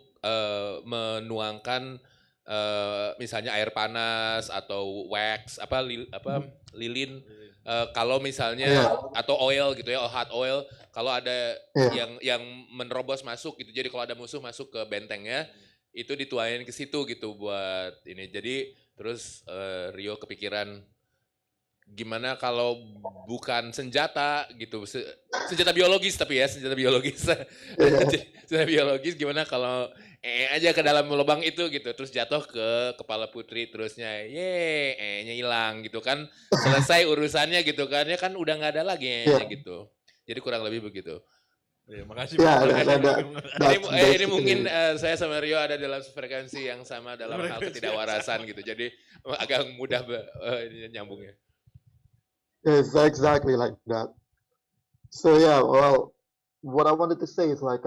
A: menuangkan misalnya air panas atau wax lilin, kalau misalnya atau oil gitu ya, hot oil, kalau ada yang menerobos masuk gitu. Jadi kalau ada musuh masuk ke bentengnya, itu dituangin ke situ gitu buat ini. Jadi terus Rio kepikiran gimana kalau bukan senjata gitu, senjata biologis, tapi ya senjata biologis. Senjata biologis, gimana kalau aja ke dalam lubang itu gitu, terus jatuh ke kepala putri, terusnya nya hilang gitu kan, selesai urusannya gitu kan, ya kan udah nggak ada lagi gitu. Jadi kurang lebih begitu.
B: Ya, makasih.
A: Ini mungkin saya sama Rio ada dalam frekuensi yang sama dalam hal ketidakwarasan gitu, jadi agak mudah nyambungnya.
D: It's exactly like that. So yeah, well, what I wanted to say is like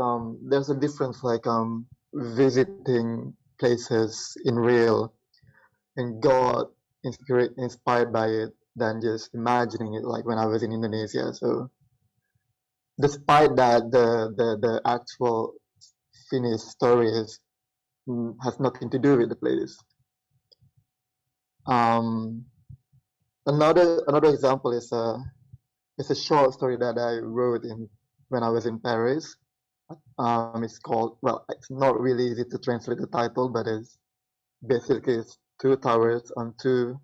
D: there's a difference like visiting places in real and got inspired by it than just imagining it like when I was in Indonesia. So despite that, the actual finished story has nothing to do with the place. Um, another example is a short story that I wrote in when I was in Paris. It's called, well, it's not really easy to translate the title, but it's basically it's two towers on two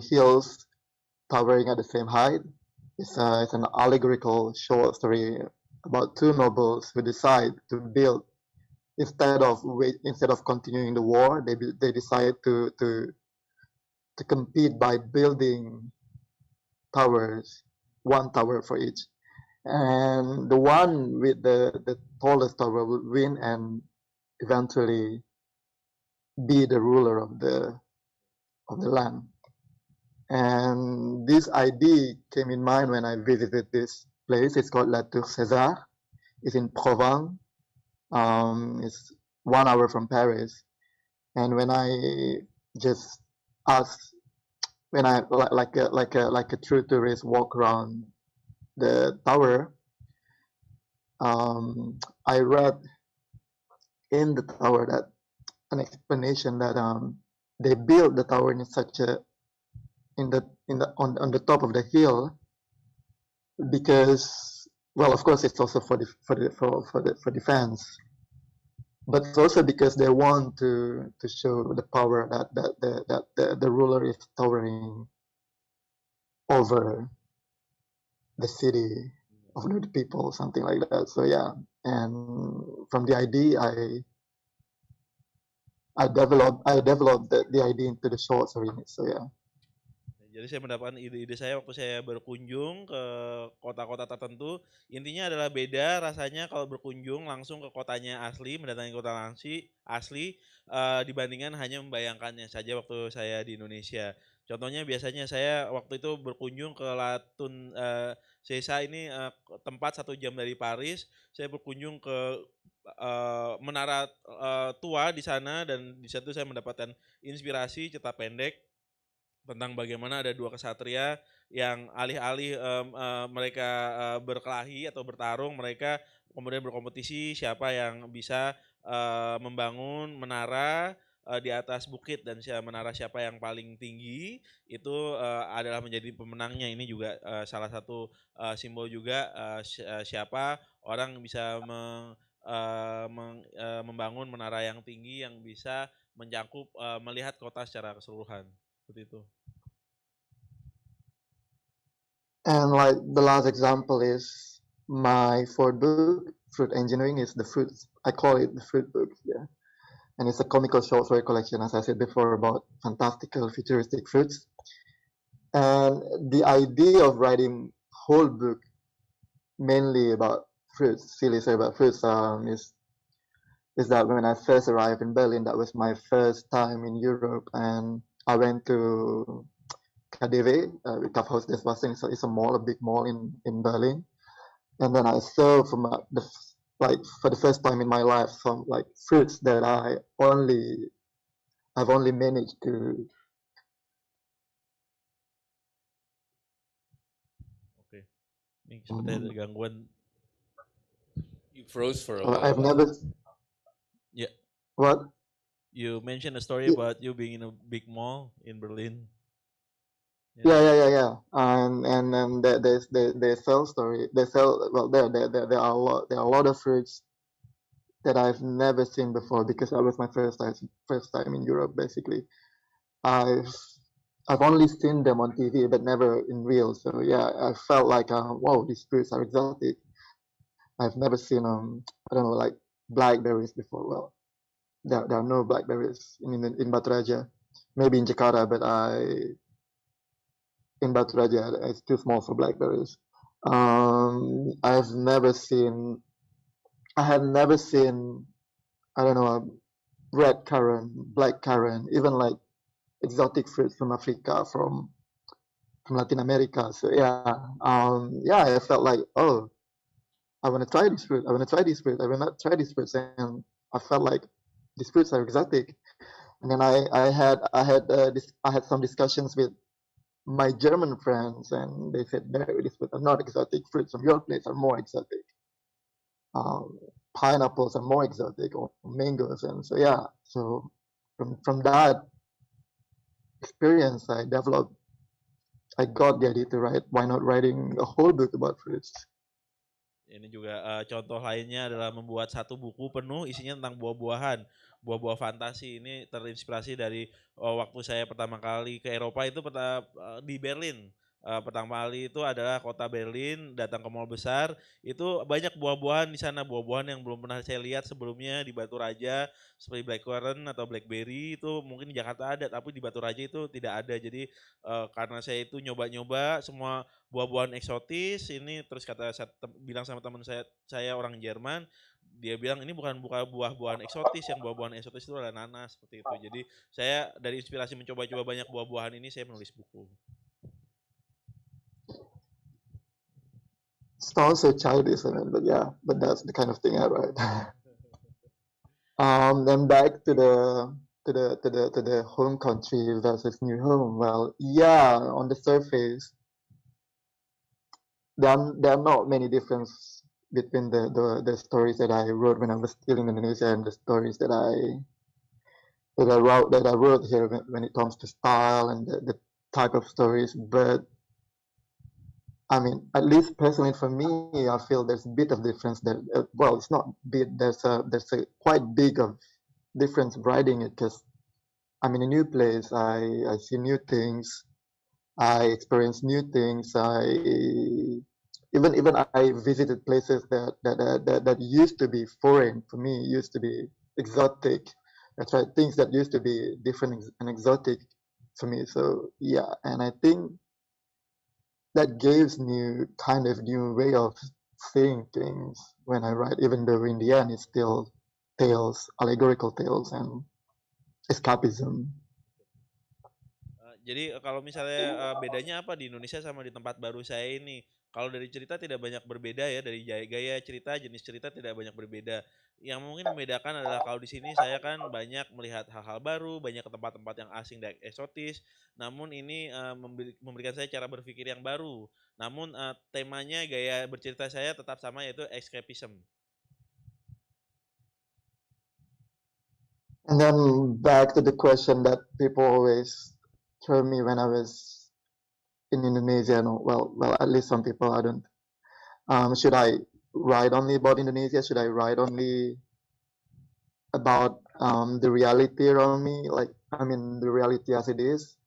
D: hills towering at the same height. It's an allegorical short story about two nobles who decide to build instead of continuing the war. They decide to compete by building towers, one tower for each, and the one with the tallest tower will win and eventually be the ruler of the land. And this idea came in mind when I visited this place. It's called La Tour César. It's in Provence. It's 1 hour from Paris. And when I just asked, when I like a true tourist walk around the tower, I read in the tower that an explanation that they built the tower in such a on the top of the hill because, well, of course it's also for defense, but it's also because they want to show the power that the ruler is towering over the city of the people, something like that. So yeah, and from the idea I developed the idea into the short story. So yeah.
B: Jadi saya mendapatkan ide-ide saya waktu saya berkunjung ke kota-kota tertentu. Intinya adalah beda rasanya kalau berkunjung langsung ke kotanya asli, mendatangi kota asli dibandingkan hanya membayangkannya saja waktu saya di Indonesia. Contohnya biasanya saya waktu itu berkunjung ke Latun Sesa ini tempat 1 jam dari Paris. Saya berkunjung ke menara tua di sana dan di situ saya mendapatkan inspirasi cerita pendek tentang bagaimana ada 2 kesatria yang alih-alih mereka berkelahi atau bertarung, mereka kemudian berkompetisi siapa yang bisa membangun menara di atas bukit dan menara siapa yang paling tinggi itu adalah menjadi pemenangnya. Ini juga salah satu simbol juga siapa orang yang bisa membangun menara yang tinggi yang bisa mencakup melihat kota secara keseluruhan. Seperti itu.
D: And like the last example is my fourth book, Fruit Engineering, is the fruit. I call it the fruit book. Yeah, and it's a comical short story collection, as I said before, about fantastical futuristic fruits. And the idea of writing whole book mainly about fruits, silly story about fruits, is that when I first arrived in Berlin, that was my first time in Europe, and I went to KaDeWe, Kaufhaus des Wassers. It's a mall, a big mall in Berlin, and then I saw for the first time in my life some like fruits that I've only managed to.
B: Oke, ini sepertinya ada gangguan.
A: You froze for a
D: I've
A: while.
D: never.
B: Yeah.
D: What?
B: You mentioned a story about you being in a big mall in Berlin.
D: Yeah. And they sell story. They sell, well, there are a lot of fruits that I've never seen before because that was my first time in Europe. Basically, I've only seen them on TV, but never in real. So yeah, I felt like wow, these fruits are exotic. I've never seen I don't know, like blackberries before. Well, there are no blackberries in Batu Raja. Maybe in Jakarta, but in Batu Raja it's too small for blackberries. I have never seen, I don't know, red currant, black currant, even like exotic fruits from Africa, from from Latin America. So yeah, I felt like, oh, I want to try this fruit. I want to try this fruit. I want to try this fruit, and I felt like these fruits are exotic. And then I had some discussions with my German friends, and they said, no, these fruits are not exotic. Fruits from your place are more exotic. Um, Pineapples are more exotic, or mangoes, and so yeah. So from that experience, I got the idea to write. Why not writing a whole book about fruits?
B: Ini juga contoh lainnya adalah membuat satu buku penuh isinya tentang buah-buahan, buah-buah fantasi. Ini terinspirasi dari waktu saya pertama kali ke Eropa itu di Berlin. Pertama kali itu adalah kota Berlin, datang ke mall besar, itu banyak buah-buahan di sana, buah-buahan yang belum pernah saya lihat sebelumnya di Batu Raja, seperti blackcurrant atau blackberry itu mungkin di Jakarta ada, tapi di Batu Raja itu tidak ada. Jadi karena saya itu nyoba-nyoba semua buah-buahan eksotis ini, terus bilang sama teman saya orang Jerman, dia bilang ini bukan buah-buahan eksotis, yang buah-buahan eksotis itu adalah nanas, seperti itu. Jadi saya dari inspirasi mencoba-coba banyak buah-buahan ini saya menulis buku.
D: Sounds so childish, but yeah, but that's the kind of thing I write. Then back to the home country versus new home. Well, yeah, on the surface, there are not many difference between the stories that I wrote when I was still in Indonesia and the stories that I wrote here when it comes to style and the type of stories. But I mean, at least personally for me, I feel there's a bit of difference there. Well, it's not bit. There's a quite big of difference writing it, because I'm in a new place. I see new things. I experience new things. Even I visited places that used to be foreign for me, used to be exotic. That's right, things that used to be different and exotic for me. So yeah, and I think that gives new way of seeing things when I write, even though in the end it's still tales, allegorical tales and escapism.
B: Jadi kalau misalnya bedanya apa di Indonesia sama di tempat baru saya ini? Kalau dari cerita tidak banyak berbeda ya, dari gaya cerita, jenis cerita tidak banyak berbeda. Yang mungkin membedakan adalah kalau di sini saya kan banyak melihat hal-hal baru, banyak ke tempat-tempat yang asing dan eksotis. Namun ini memberikan saya cara berpikir yang baru. Namun temanya, gaya bercerita saya tetap sama, yaitu escapism.
D: And then back to the question that people always throw me when I was in Indonesia. No, well, at least some people, I don't. Should I write only about Indonesia? Should I write only about the reality around me? Like, I mean, the reality as it is.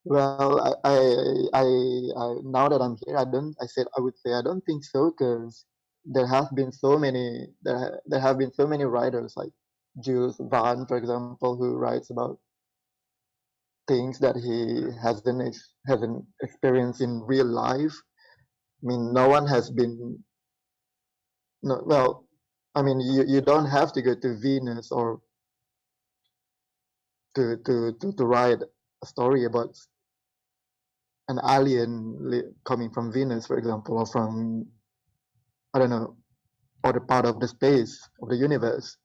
D: Well, I now that I'm here, I would say I don't think so, because there have been so many writers like Jules Verne, for example, who writes about things that he hasn't experienced in real life. I mean, no one has been. No, well, I mean, you don't have to go to Venus or to write a story about an alien coming from Venus, for example, or from, I don't know, other part of the space of the universe.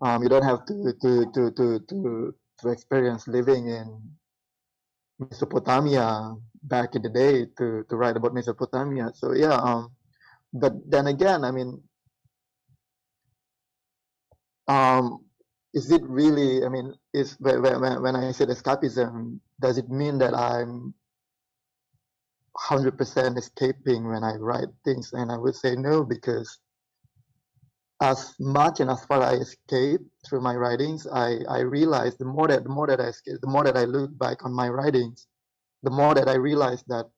D: You don't have to experience living in Mesopotamia back in the day to write about Mesopotamia. So yeah, but then again, I mean, is it really? I mean, is when I said escapism, does it mean that I'm 100% escaping when I write things? And I would say no, because as much and as far I escape through my writings, I realize the more that I escape, the more that I look back on my writings, the more that I realize that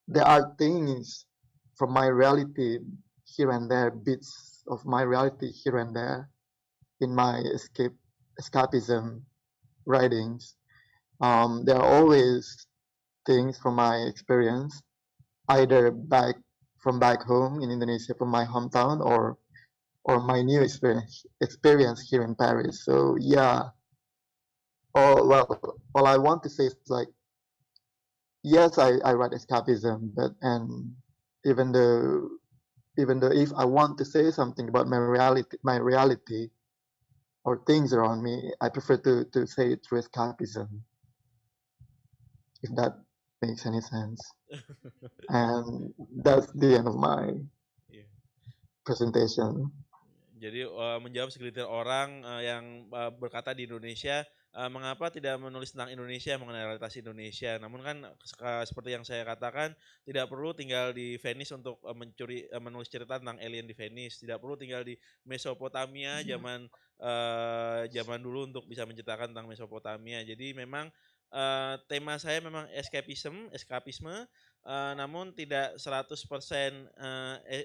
D: there are things from my reality here and there, bits of my reality here and there in my escapism writings. There are always things from my experience, either from back home in Indonesia, from my hometown, or my new experience here in Paris. So yeah. All I want to say is, like, yes, I write escapism, but even though even though if I want to say something about my reality or things around me, I prefer to say it through escapism, if that makes any sense. And that's the end of my
B: Iya.
D: presentation.
B: Jadi menjawab segelintir orang yang berkata di Indonesia, mengapa tidak menulis tentang Indonesia, mengenai realitas Indonesia. Namun kan seperti yang saya katakan, tidak perlu tinggal di Venice untuk menulis cerita tentang alien di Venice. Tidak perlu tinggal di Mesopotamia zaman dulu untuk bisa menceritakan tentang Mesopotamia. Jadi memang tema saya memang eskapisme, namun tidak 100%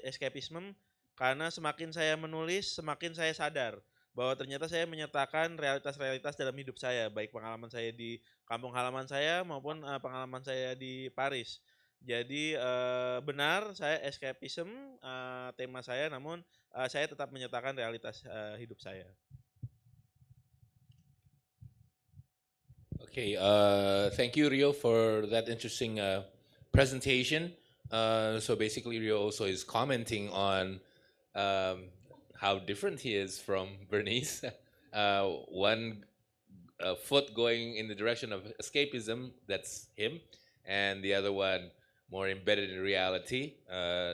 B: eskapisme. Karena semakin saya menulis, semakin saya sadar bahwa ternyata saya menyertakan realitas-realitas dalam hidup saya, baik pengalaman saya di kampung halaman saya maupun pengalaman saya di Paris. Jadi benar saya escapism tema saya, namun saya tetap menyertakan realitas hidup saya.
A: Okay, thank you, Rio, for that interesting presentation. So basically, Rio also is commenting on how different he is from Bernice. One foot going in the direction of escapism, that's him, and the other one more embedded in reality,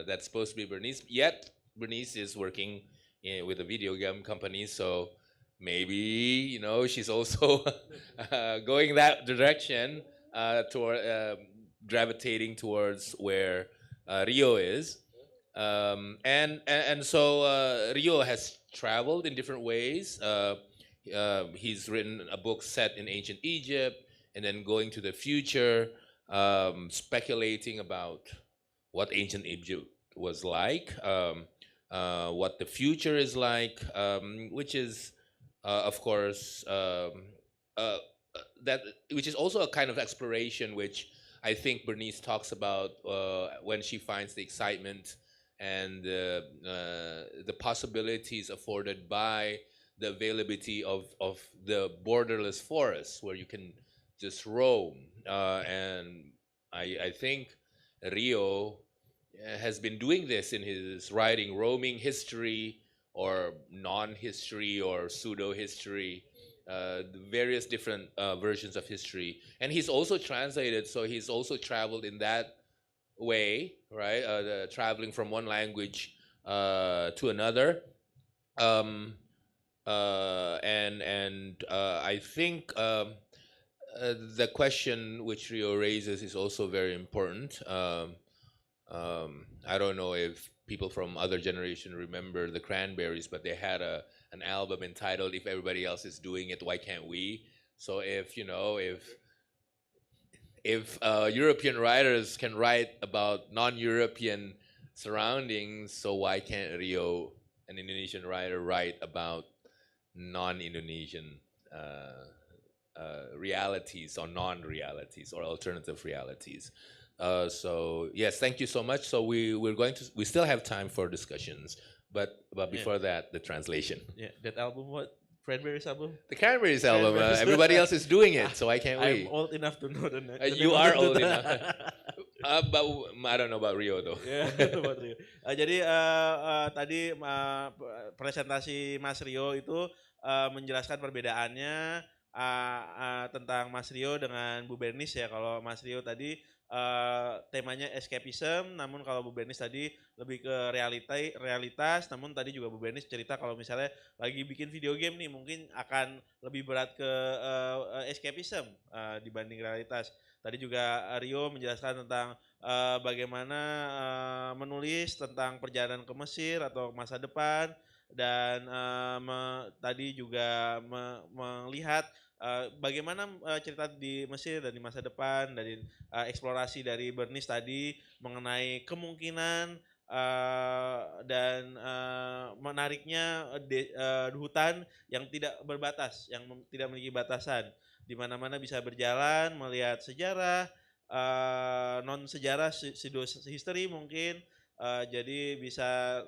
A: that's supposed to be Bernice. Yet Bernice is working with a video game company, so maybe she's also going that direction, toward gravitating towards where Rio is. And so Rio has traveled in different ways. He's written a book set in ancient Egypt, and then going to the future, speculating about what ancient Egypt was like, what the future is like, which is, of course, which is also a kind of exploration, which I think Bernice talks about when she finds the excitement and the possibilities afforded by the availability of the borderless forests where you can just roam. And I think Rio has been doing this in his writing, roaming history or non-history or pseudo-history, the various different versions of history. And he's also translated, so he's also traveled in that way, right? Traveling from one language to another. And I think the question which Rio raises is also very important. I don't know if people from other generation remember the Cranberries, but they had an album entitled "If Everybody Else Is Doing It, Why Can't We?" So if European writers can write about non-European surroundings, so why can't Rio, an Indonesian writer, write about non-Indonesian realities or non-realities or alternative realities? So yes, thank you so much. So we still have time for discussions, but before that, the translation.
B: Yeah, that album, what? Cranberries album?
A: The Cranberries album.
B: Cranberries.
A: Everybody else is doing it, so why can't we?
B: I'm old enough to know the name.
A: You are old enough. But I don't know about Rio though.
B: Ya, buat Rio. Jadi tadi presentasi Mas Rio itu menjelaskan perbedaannya tentang Mas Rio dengan Bu Bernice ya. Kalau Mas Rio tadi temanya escapism, namun kalau Bu Bernice tadi lebih ke realitas, namun tadi juga Bu Bernice cerita kalau misalnya lagi bikin video game nih mungkin akan lebih berat ke escapism dibanding realitas. Tadi juga Rio menjelaskan tentang bagaimana menulis tentang perjalanan ke Mesir atau masa depan, dan tadi juga melihat bagaimana cerita di Mesir dan di masa depan, dari eksplorasi dari Bernice tadi mengenai kemungkinan dan menariknya hutan yang tidak berbatas, yang tidak memiliki batasan, di mana-mana bisa berjalan, melihat sejarah, non sejarah, pseudo history mungkin. Jadi bisa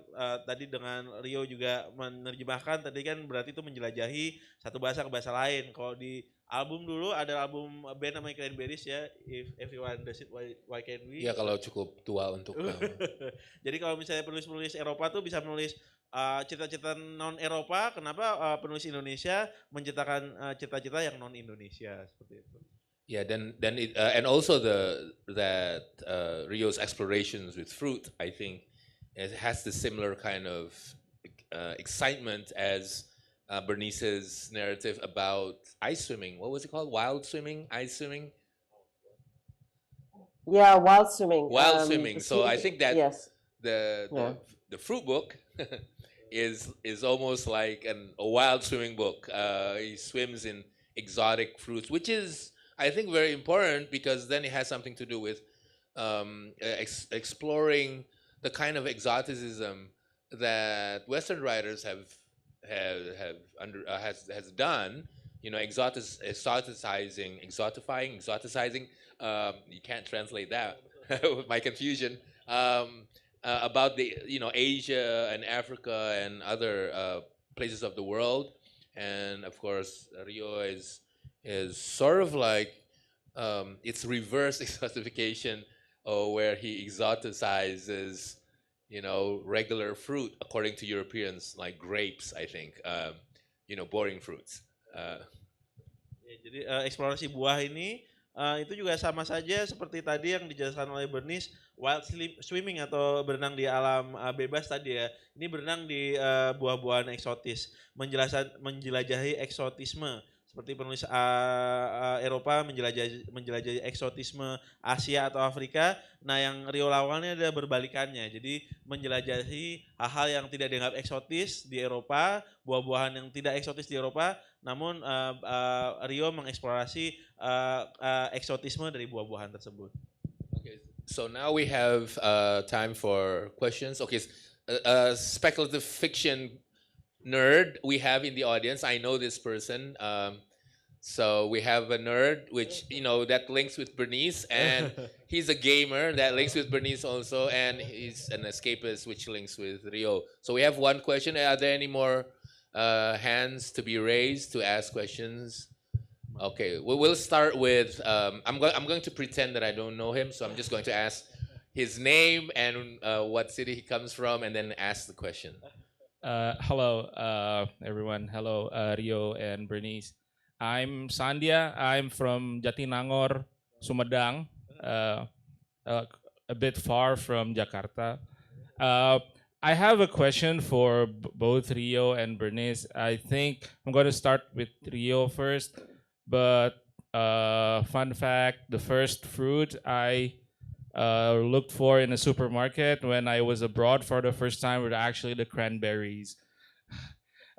B: tadi dengan Rio juga menerjemahkan, tadi kan berarti itu menjelajahi satu bahasa ke bahasa lain. Kalau di album dulu, ada album band namanya Cranberries ya. If everyone does it, why can't we?
A: Ya kalau cukup tua untuk
B: Jadi kalau misalnya penulis-penulis Eropa tuh bisa menulis cerita-cerita non Eropa, kenapa penulis Indonesia menciptakan cerita-cerita yang non Indonesia seperti itu?
A: Yeah, then it and also Rio's explorations with fruit, I think, it has the similar kind of excitement as Bernice's narrative about ice swimming. What was it called? Wild swimming, ice swimming,
C: Yeah, wild swimming.
A: wild swimming.
C: the
A: So I
C: swimming-
A: think that
C: yes.
A: the fruit book is almost like a wild swimming book. He swims in exotic fruits, which is I think very important because then it has something to do with exploring the kind of exoticism that Western writers have has done. You know, exoticizing. You can't translate that with my confusion. About the Asia and Africa and other places of the world, and of course Rio is sort of like it's reverse exotification, where he exoticizes regular fruit according to Europeans, like grapes, I think, boring fruits.
B: Ya, jadi eksplorasi buah ini itu juga sama saja seperti tadi yang dijelaskan oleh Bernice, wild swimming atau berenang di alam bebas tadi ya. Ini berenang di buah-buahan eksotis, menjelajahi eksotisme. Seperti penulis Eropa menjelajahi eksotisme Asia atau Afrika. Nah, yang Rio lawannya adalah berbalikannya. Jadi menjelajahi hal-hal yang tidak dianggap eksotis di Eropa, buah-buahan yang tidak eksotis di Eropa, namun Rio mengeksplorasi eksotisme dari buah-buahan tersebut.
A: Okay, so now we have time for questions. Okay, speculative fiction nerd we have in the audience. I know this person. So we have a nerd, which that links with Bernice, and he's a gamer that links with Bernice also, and he's an escapist, which links with Rio. So we have one question. Are there any more hands to be raised to ask questions? Okay, we'll start with. I'm going to pretend that I don't know him, so I'm just going to ask his name and what city he comes from, and then ask the question.
E: Hello, everyone. Hello, Rio and Bernice. I'm Sandhya. I'm from Jatinangor, Sumedang, a bit far from Jakarta. I have a question for both Rio and Bernice. I think I'm going to start with Rio first. But fun fact, the first fruit I looked for in a supermarket when I was abroad for the first time were actually the cranberries.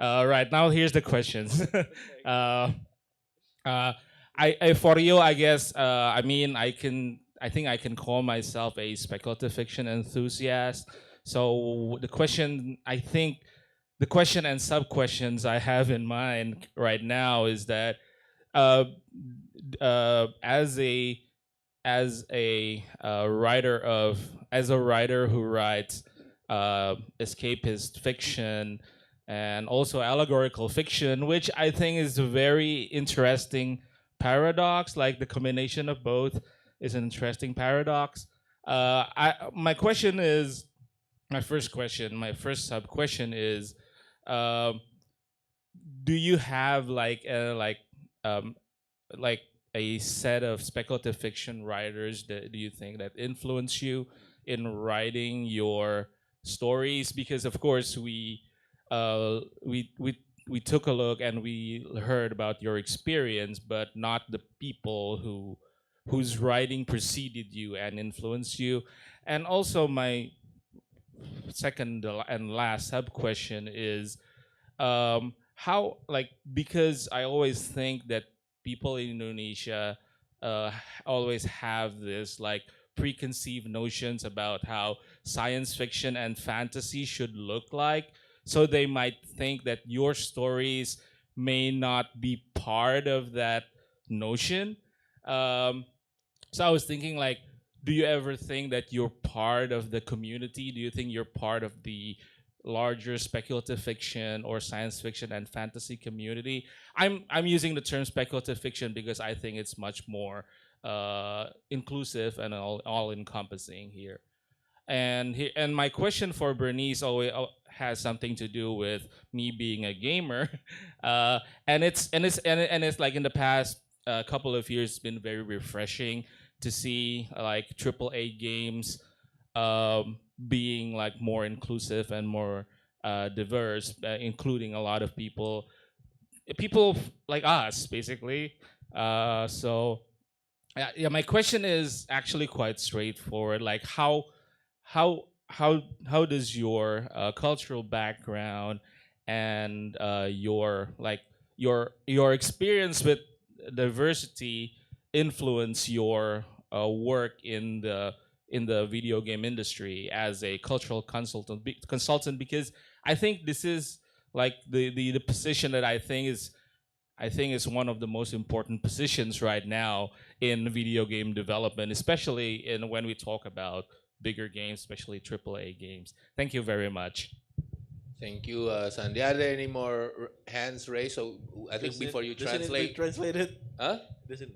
E: Right, now here's the questions. For Rio, I guess, I think I can call myself a speculative fiction enthusiast. So the question and sub questions I have in mind right now is that as a writer who writes escapist fiction and also allegorical fiction, which I think is a very interesting paradox. Like the combination of both is an interesting paradox. My first sub question is, do you have like a set of speculative fiction writers that do you think that influence you in writing your stories? Because of course we took a look and we heard about your experience, but not the people whose writing preceded you and influenced you. And also my second and last sub question is, how, because I always think that people in Indonesia always have this preconceived notions about how science fiction and fantasy should look like. So they might think that your stories may not be part of that notion. So I was thinking, do you ever think that you're part of the community? Do you think you're part of the larger speculative fiction or science fiction and fantasy community. I'm using the term speculative fiction because I think it's much more inclusive and all encompassing here. And my question for Bernice always has something to do with me being a gamer, and it's like in the past couple of years, it's been very refreshing to see like AAA games being like more inclusive and more diverse, including a lot of people like us, basically. So yeah, my question is actually quite straightforward. Like how does your cultural background and your experience with diversity influence your work in the video game industry as a cultural consultant? Because I think this is like the position that I think is one of the most important positions right now in video game development, especially when we talk about bigger games, especially AAA games. Thank you very much.
A: Thank you, Sandy. Are there any more hands raised? So I think before you
B: Doesn't it
A: translate,
B: be translated?
A: huh?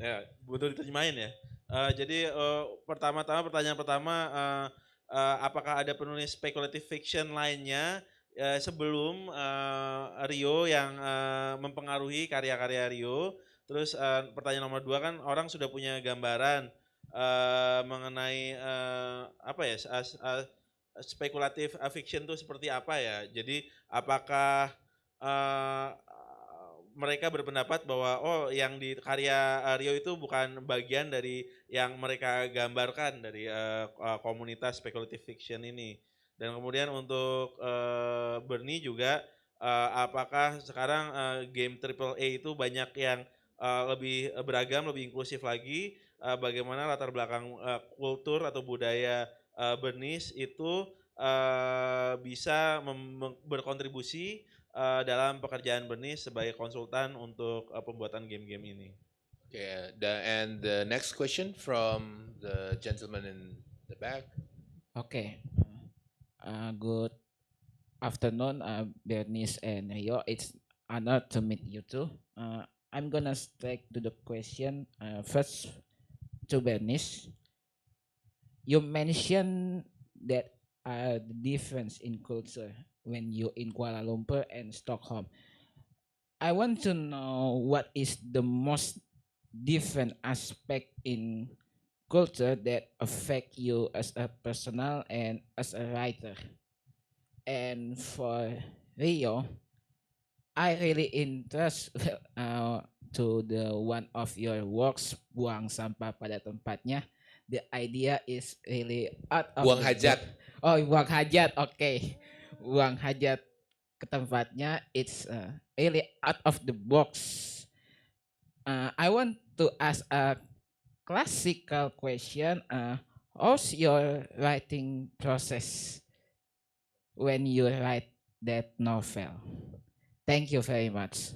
B: Ya, butuh diterjemahin ya. Jadi pertanyaan pertama, apakah ada penulis speculative fiction lainnya sebelum Rio yang mempengaruhi karya-karya Rio? Terus pertanyaan nomor 2 kan orang sudah punya gambaran mengenai apa ya spekulatif fiction itu seperti apa ya. Jadi apakah mereka berpendapat bahwa yang di karya Rio itu bukan bagian dari yang mereka gambarkan dari komunitas speculative fiction ini. Dan kemudian untuk Bernie juga apakah sekarang game AAA itu banyak yang lebih beragam, lebih inklusif lagi, bagaimana latar belakang kultur atau budaya Bernice itu bisa berkontribusi dalam pekerjaan Bernice sebagai konsultan untuk pembuatan game-game ini.
A: Okay, and the next question from the gentleman in the back.
F: Okay. Good afternoon, Bernice and Rio. It's honor to meet you too. I'm gonna stick to the question first to Bernice. You mentioned that the difference in culture when you in Kuala Lumpur and Stockholm. I want to know what is the most different aspect in culture that affect you as a personal and as a writer. And for Rio, I really interest to the one of your works, Buang Sampah Pada Tempatnya. The idea is really out of
A: Buang hajat.
F: Buang hajat, okay. Buang hajat ke tempatnya, it's really out of the box. I want to ask a classical question. How's your writing process when you write that novel? Thank you very much.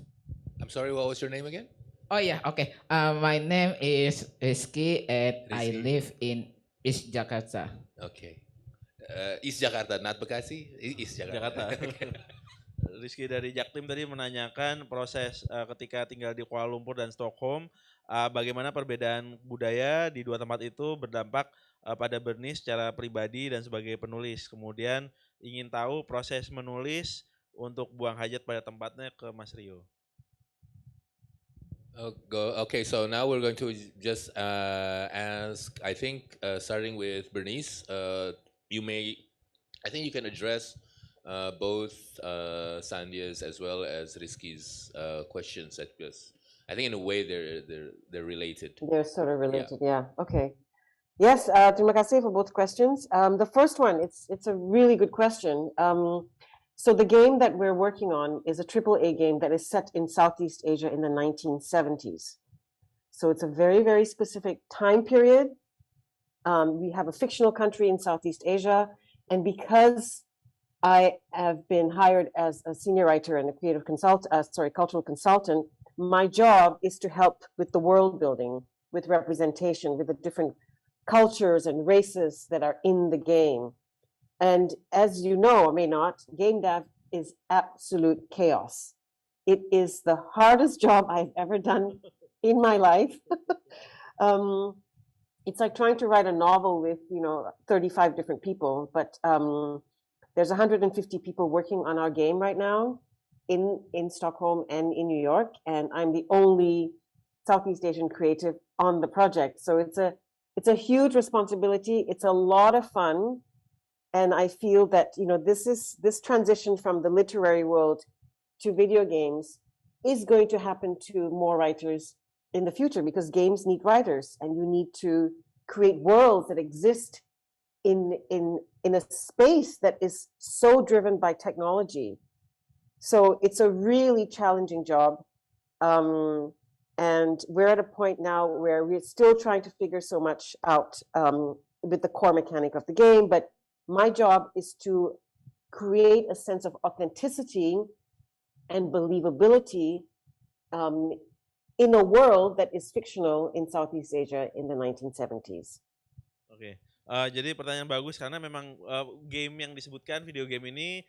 A: I'm sorry, what was your name again?
F: Oh yeah, okay. My name is Rizky and I
A: Rizky.
F: live in East Jakarta.
A: Okay. East Jakarta, not Bekasi. East Jakarta.
B: Rizky dari Jaktim tadi menanyakan proses ketika tinggal di Kuala Lumpur dan Stockholm, bagaimana perbedaan budaya di dua tempat itu berdampak pada Bernice secara pribadi dan sebagai penulis. Kemudian ingin tahu proses menulis untuk Buang Hajat Pada Tempatnya ke Mas Rio.
A: Okay, so now we're going to just ask, I think, starting with Bernice, I think you can address both Sandia's as well as Rizky's questions. Because I think in a way they're related.
C: They're sort of related, yeah. Okay. Yes, terima kasih for both questions. The first one, it's a really good question. So the game that we're working on is a AAA game that is set in Southeast Asia in the 1970s. So it's a very, very specific time period. We have a fictional country in Southeast Asia. And because I have been hired as a senior writer and a cultural consultant, my job is to help with the world building, with representation, with the different cultures and races that are in the game. And as you know or may not, game dev is absolute chaos. It is the hardest job I've ever done in my life. It's like trying to write a novel with 35 different people, but there's 150 people working on our game right now in Stockholm and in New York, and I'm the only Southeast Asian creative on the project. So it's a huge responsibility. It's a lot of fun, and I feel that this transition from the literary world to video games is going to happen to more writers in the future, because games need writers, and you need to create worlds that exist in a space that is so driven by technology. So it's a really challenging job. And we're at a point now where we're still trying to figure so much out with the core mechanic of the game. But my job is to create a sense of authenticity and believability in a world that is fictional in Southeast Asia in the 1970s.
B: Oke. Jadi pertanyaan bagus karena memang game yang disebutkan video game ini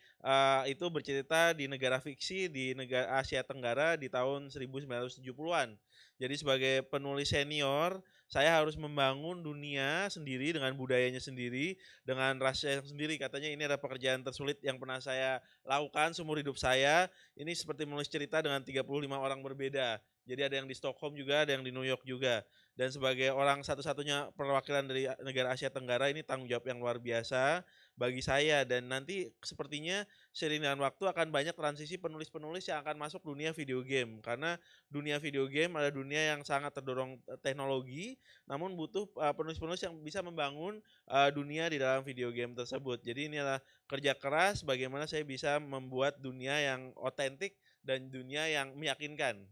B: itu bercerita di negara fiksi di negara Asia Tenggara di tahun 1970-an. Jadi sebagai penulis senior, saya harus membangun dunia sendiri dengan budayanya sendiri, dengan rasanya sendiri. Katanya ini adalah pekerjaan tersulit yang pernah saya lakukan seumur hidup saya. Ini seperti menulis cerita dengan 35 orang berbeda. Jadi ada yang di Stockholm juga, ada yang di New York juga. Dan sebagai orang satu-satunya perwakilan dari negara Asia Tenggara, ini tanggung jawab yang luar biasa bagi saya. Dan nanti sepertinya seiring dengan waktu akan banyak transisi penulis-penulis yang akan masuk dunia video game. Karena dunia video game adalah dunia yang sangat terdorong teknologi, namun butuh penulis-penulis yang bisa membangun dunia di dalam video game tersebut. Jadi ini adalah kerja keras bagaimana saya bisa membuat dunia yang otentik dan dunia yang meyakinkan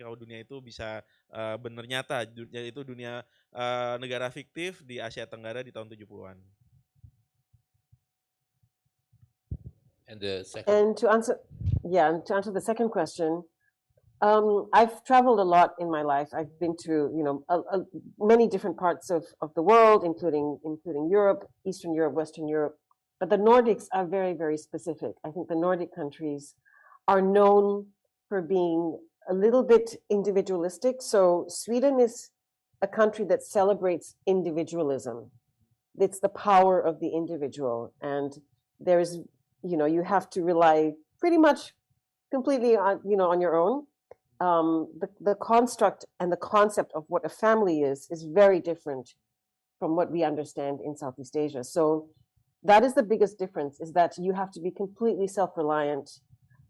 B: kalau dunia itu bisa benar nyata, yaitu dunia negara fiktif di Asia Tenggara di tahun 70-an.
A: And the second.
C: And to answer the second question, I've traveled a lot in my life. I've been to many different parts of the world, including Europe, Eastern Europe, Western Europe. But the Nordics are very, very specific. I think the Nordic countries are known for being a little bit individualistic. So Sweden is a country that celebrates individualism. It's the power of the individual. And there is, you have to rely pretty much completely on your own. The construct and the concept of what a family is very different from what we understand in Southeast Asia. So that is the biggest difference, is that you have to be completely self-reliant.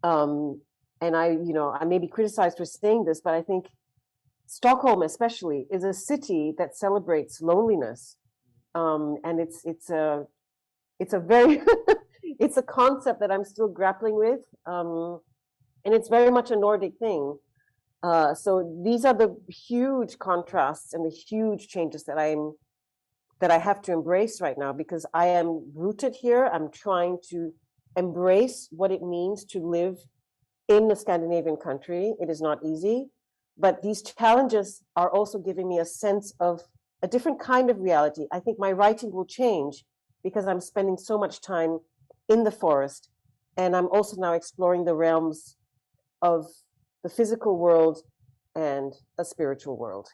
C: And I may be criticized for saying this, but I think Stockholm especially is a city that celebrates loneliness. And it's a very, it's a concept that I'm still grappling with. And it's very much a Nordic thing. So these are the huge contrasts and the huge changes that I have to embrace right now, because I am rooted here. I'm trying to embrace what it means to live in a Scandinavian country. It is not easy, but these challenges are also giving me a sense of a different kind of reality. I think my writing will change because I'm spending so much time in the forest, and I'm also now exploring the realms of the physical world and a spiritual world.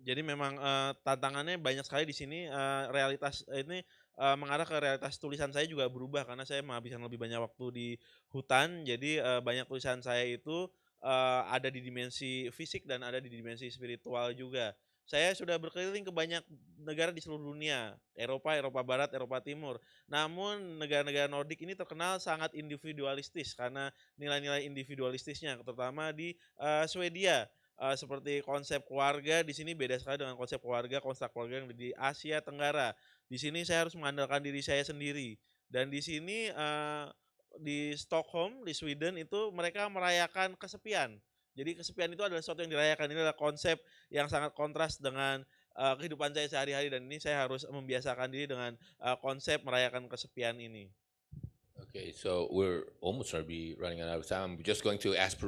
B: Jadi memang tantangannya banyak sekali di sini. Realitas ini mengarah ke realitas tulisan saya juga berubah karena saya menghabiskan lebih banyak waktu di hutan. Jadi banyak tulisan saya itu ada di dimensi fisik dan ada di dimensi spiritual juga. Saya sudah berkeliling ke banyak negara di seluruh dunia, Eropa Barat, Eropa Timur. Namun negara-negara Nordik ini terkenal sangat individualistis karena nilai-nilai individualistisnya, terutama di Swedia. Seperti konsep keluarga di sini beda sekali dengan konsep keluarga, konstruk keluarga yang di Asia Tenggara. Di sini saya harus mengandalkan diri saya sendiri. Dan di sini di Stockholm, di Sweden itu mereka merayakan kesepian. Jadi kesepian itu adalah sesuatu yang dirayakan. Ini adalah konsep yang sangat kontras dengan kehidupan saya sehari-hari, dan ini saya harus membiasakan diri dengan konsep merayakan kesepian ini.
A: Okay, so we're almost going to be running out of time. I'm just going to ask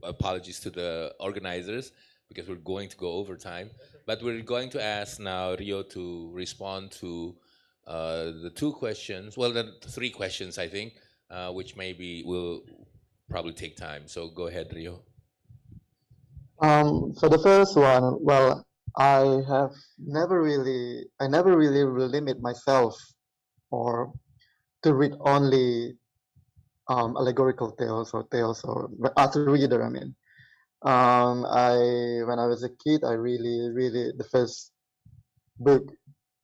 A: apologies to the organizers because we're going to go over time. But we're going to ask now Rio to respond to the two questions, well, the three questions, I think, which maybe will probably take time. So go ahead, Rio.
D: For the first one, well, I never really limit myself or to read only allegorical tales or as a reader. I mean, when I was a kid, I really the first book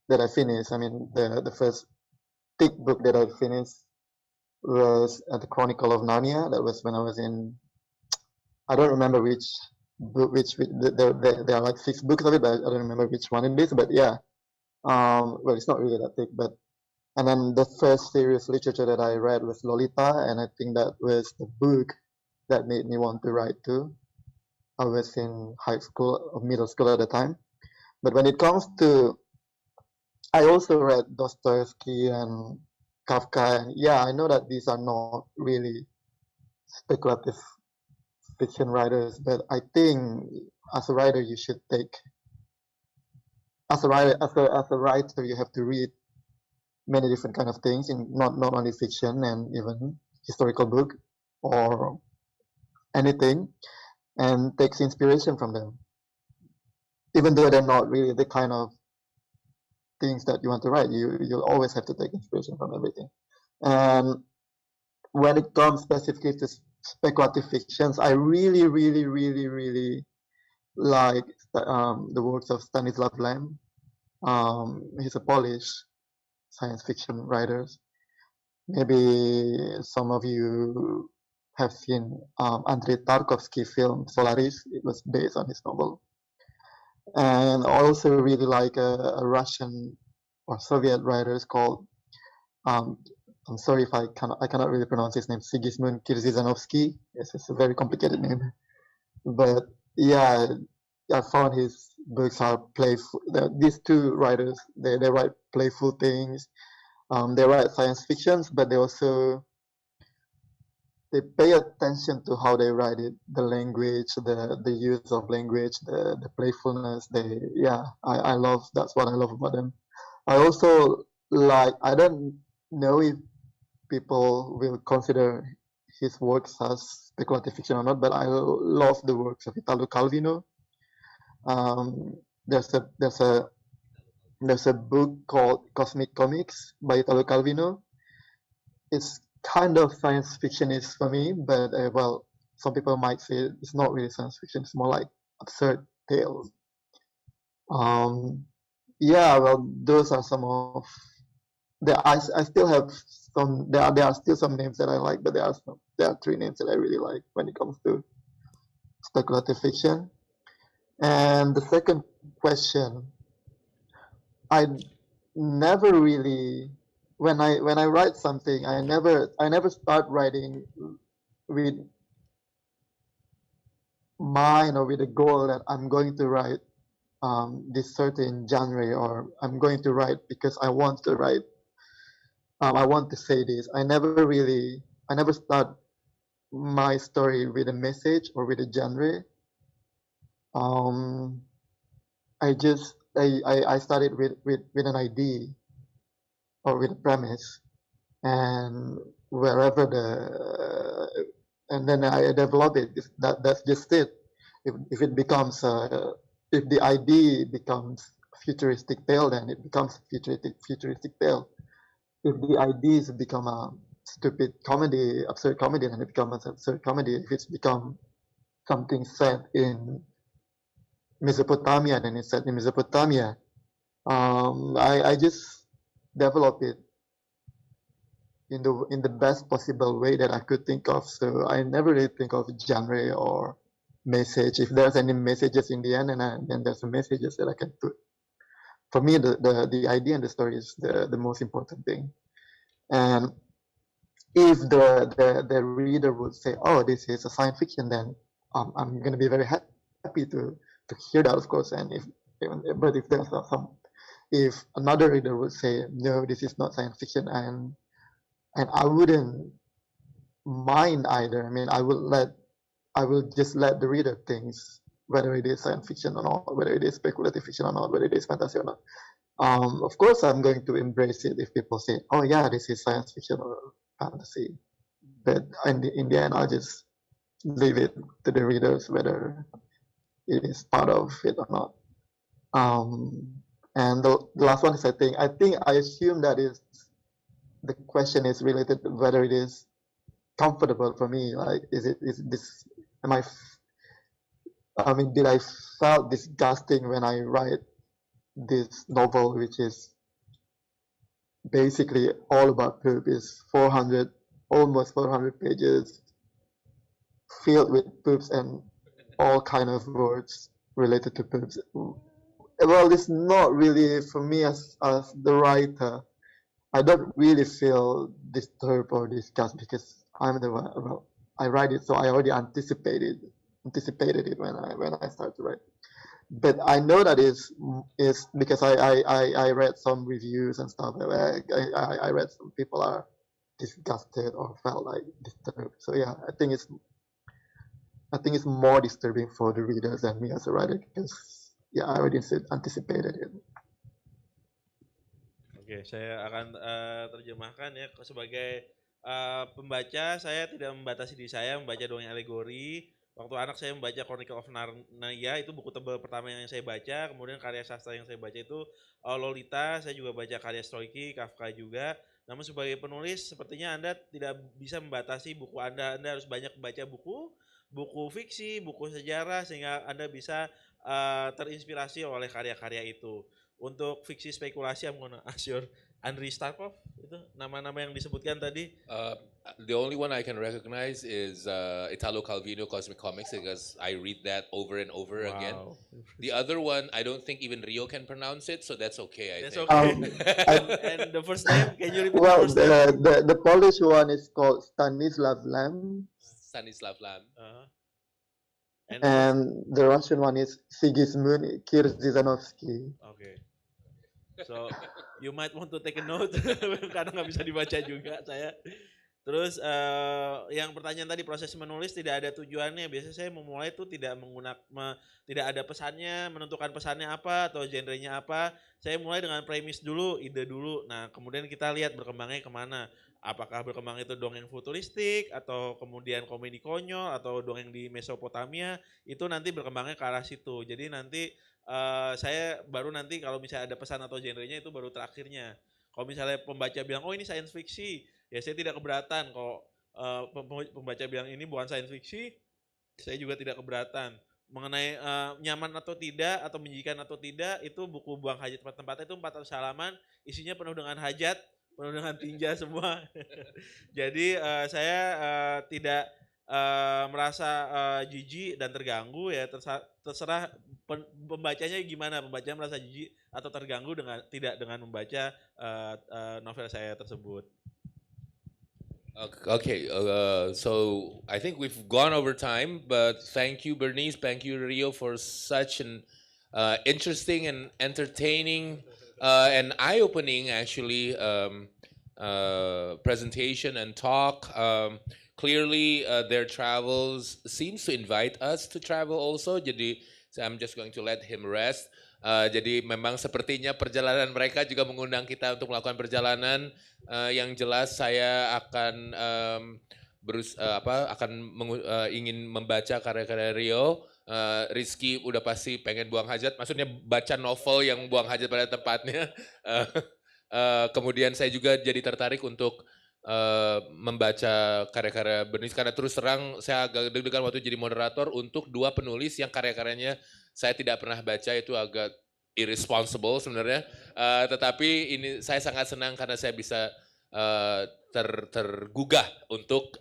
D: that I finished. I mean, the first thick book that I finished was the Chronicle of Narnia. That was when I was in. I don't remember which book, there are like 6 books of it, but I don't remember which one it is. But yeah, well, it's not really that thick. But and then the first serious literature that I read was Lolita, and I think that was the book that made me want to write too. I was in high school or middle school at the time. But when it comes to, I also read Dostoevsky and Kafka, and yeah, I know that these are not really speculative fiction writers, but I think as a writer you should take, as a writer you have to read many different kind of things, in not only fiction and even historical book or anything, and takes inspiration from them, even though they're not really the kind of things that you want to write. You'll always have to take inspiration from everything. And when it comes specifically to speculative fictions, I really like the works of Stanislav Lem. He's a Polish science fiction writer. Maybe some of you have seen Andrei Tarkovsky film Solaris. It was based on his novel. And I also really like a Russian or Soviet writer called, I'm sorry if I cannot really pronounce his name, Sigismund Kirzizanovsky. Yes, it's a very complicated name. But yeah, I found his books are playful. These two writers, they write playful things. They write science fictions, but they pay attention to how they write it, the language, the use of language, the playfulness. I love, that's what I love about them. I also like, I don't know if people will consider his works as speculative fiction or not, but I love the works of Italo Calvino. There's a book called Cosmic Comics by Italo Calvino. It's kind of science fiction-ish for me, but well, some people might say it's not really science fiction. It's more like absurd tales. Yeah, well, those are some of I still have some. There are still some names that I like, but there are 3 names that I really like when it comes to speculative fiction. And the second question, I never really, when I write something, I never start writing with mine or with a goal that I'm going to write this certain genre, or I'm going to write because I want to write. I want to say this. I never start my story with a message or with a genre. I started with an idea or with a premise, and and then I develop it. That's just it. If it becomes if the idea becomes futuristic tale, then it becomes futuristic tale. If the ideas become a stupid comedy, absurd comedy, then it becomes an absurd comedy. If it's become something set in Mesopotamia, then it's set in Mesopotamia. I just develop it in the best possible way that I could think of. So I never really think of genre or message. If there's any messages in the end, and then there's some messages that I can put. For me, the idea and the story is the most important thing. And if the reader would say, "Oh, this is a science fiction," then I'm gonna be very happy to hear that, of course. And but if there's if another reader would say, "No, this is not science fiction," and I wouldn't mind either. I mean, I will just let the reader whether it is science fiction or not, whether it is speculative fiction or not, whether it is fantasy or not. Of course, I'm going to embrace it if people say, "Oh yeah, this is science fiction or fantasy." But in the end, I'll just leave it to the readers whether it is part of it or not. And the last one is I assume that is the question is related to whether it is comfortable for me. Like, is this? Am I? I mean, did I felt disgusting when I write this novel, which is basically all about poop? Is 400, almost 400 pages, filled with poops and all kind of words related to poops. Well, it's not really for me as the writer. I don't really feel disturbed or disgust because I'm the one. Well, I write it, so I already anticipated it when I start to write. But I know that is because I read some reviews and stuff. I read some people are disgusted or felt like disturbed. So yeah, I think it's more disturbing for the readers than me as a writer because yeah, I already anticipated it.
B: Oke, saya akan terjemahkan ya sebagai pembaca. Saya tidak membatasi diri saya membaca dongeng alegori. Waktu anak saya membaca Chronicle of Narnia, itu buku tebal pertama yang saya baca. Kemudian karya sastra yang saya baca itu Lolita. Saya juga baca karya Stoichi, Kafka juga. Namun sebagai penulis, sepertinya Anda tidak bisa membatasi buku Anda. Anda harus banyak membaca buku fiksi, buku sejarah, sehingga Anda bisa terinspirasi oleh karya-karya itu. Untuk fiksi spekulasi, I'm gonna ask your Andrei Starkov, itu nama-nama yang disebutkan tadi.
A: The only one I can recognize is Italo Calvino Cosmic Comics because I read that over and over again. The other one, I don't think even Rio can pronounce it, so that's okay. I
B: That's
A: think.
B: okay. And the first name, can you repeat
D: Well,
B: the first name?
D: the Polish one is called Stanislav Lem,
A: Stanislav Lam.
D: and the Russian one is Sigismund Kirzizanovsky.
B: Okay. So you might want to take a note karena nggak bisa dibaca juga saya. Terus yang pertanyaan tadi, proses menulis tidak ada tujuannya. Biasanya saya memulai itu tidak tidak ada pesannya, menentukan pesannya apa atau genrenya apa. Saya mulai dengan premis dulu, ide dulu. Nah kemudian kita lihat berkembangnya kemana. Apakah berkembang itu dongeng futuristik atau kemudian komedi konyol atau dongeng di Mesopotamia, itu nanti berkembangnya ke arah situ. Jadi nanti saya baru nanti kalau misalnya ada pesan atau genrenya itu baru terakhirnya. Kalau misalnya pembaca bilang, oh ini science fiction, ya saya tidak keberatan. Kalau pembaca bilang ini bukan science fiction, saya juga tidak keberatan. Mengenai nyaman atau tidak atau menjijikan atau tidak, itu buku Buang Hajat Tempat-Tempatnya itu 400 halaman, isinya penuh dengan hajat, penuh dengan tinja semua. Jadi saya tidak merasa jijik dan terganggu ya, terserah pembacanya gimana. Pembacanya merasa jijik atau terganggu dengan membaca novel saya tersebut.
A: Okay, so I think we've gone over time, but thank you, Bernice, thank you, Rio, for such an interesting and entertaining and eye-opening, actually, presentation and talk. Clearly, their travels seems to invite us to travel also. Jadi, I'm just going to let him rest. Jadi memang sepertinya perjalanan mereka juga mengundang kita untuk melakukan perjalanan. Yang jelas saya akan ingin membaca karya-karya Rio. Rizky udah pasti pengen buang hajat, maksudnya baca novel yang buang hajat pada tempatnya. Kemudian saya juga jadi tertarik untuk membaca karya-karya Bernice karena terus terang saya agak deg-degan waktu jadi moderator untuk dua penulis yang karya-karyanya saya tidak pernah baca, itu agak irresponsible sebenarnya. Tetapi ini saya sangat senang karena saya bisa tergugah untuk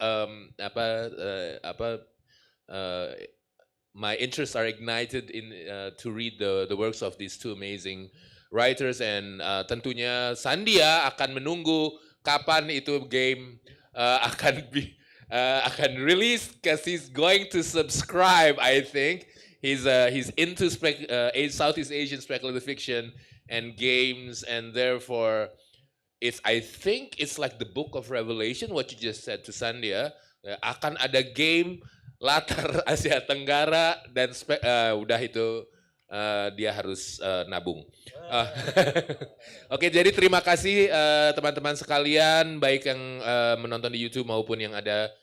A: my interests are ignited in to read the works of these two amazing writers, and tentunya Sandia akan menunggu kapan itu game akan release because he's going to subscribe. I think he's into Southeast Asian speculative fiction and games, and therefore I think it's like the Book of Revelation, what you just said to Sandia. Akan ada game latar Asia Tenggara dan udah itu dia harus nabung. Oke, jadi terima kasih teman-teman sekalian, baik yang menonton di YouTube maupun yang ada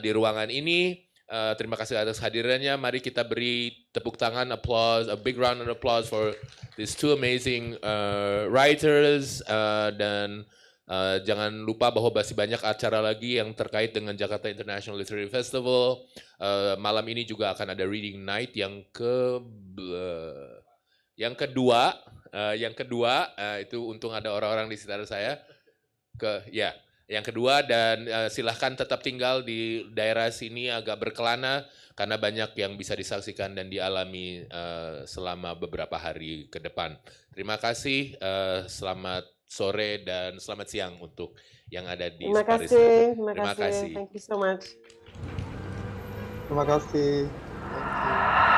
A: di ruangan ini. Terima kasih atas hadirannya. Mari kita beri tepuk tangan, applause, a big round of applause for these two amazing writers. Dan jangan lupa bahwa masih banyak acara lagi yang terkait dengan Jakarta International Literary Festival. Malam ini juga akan ada reading night yang kedua. Yang kedua itu untung ada orang-orang di sekitar saya. Yang kedua, dan silahkan tetap tinggal di daerah sini agak berkelana karena banyak yang bisa disaksikan dan dialami selama beberapa hari ke depan. Terima kasih, selamat sore dan selamat siang untuk yang ada di Paris.
C: Terima kasih. Thank you so much.
D: Terima kasih. Thank you.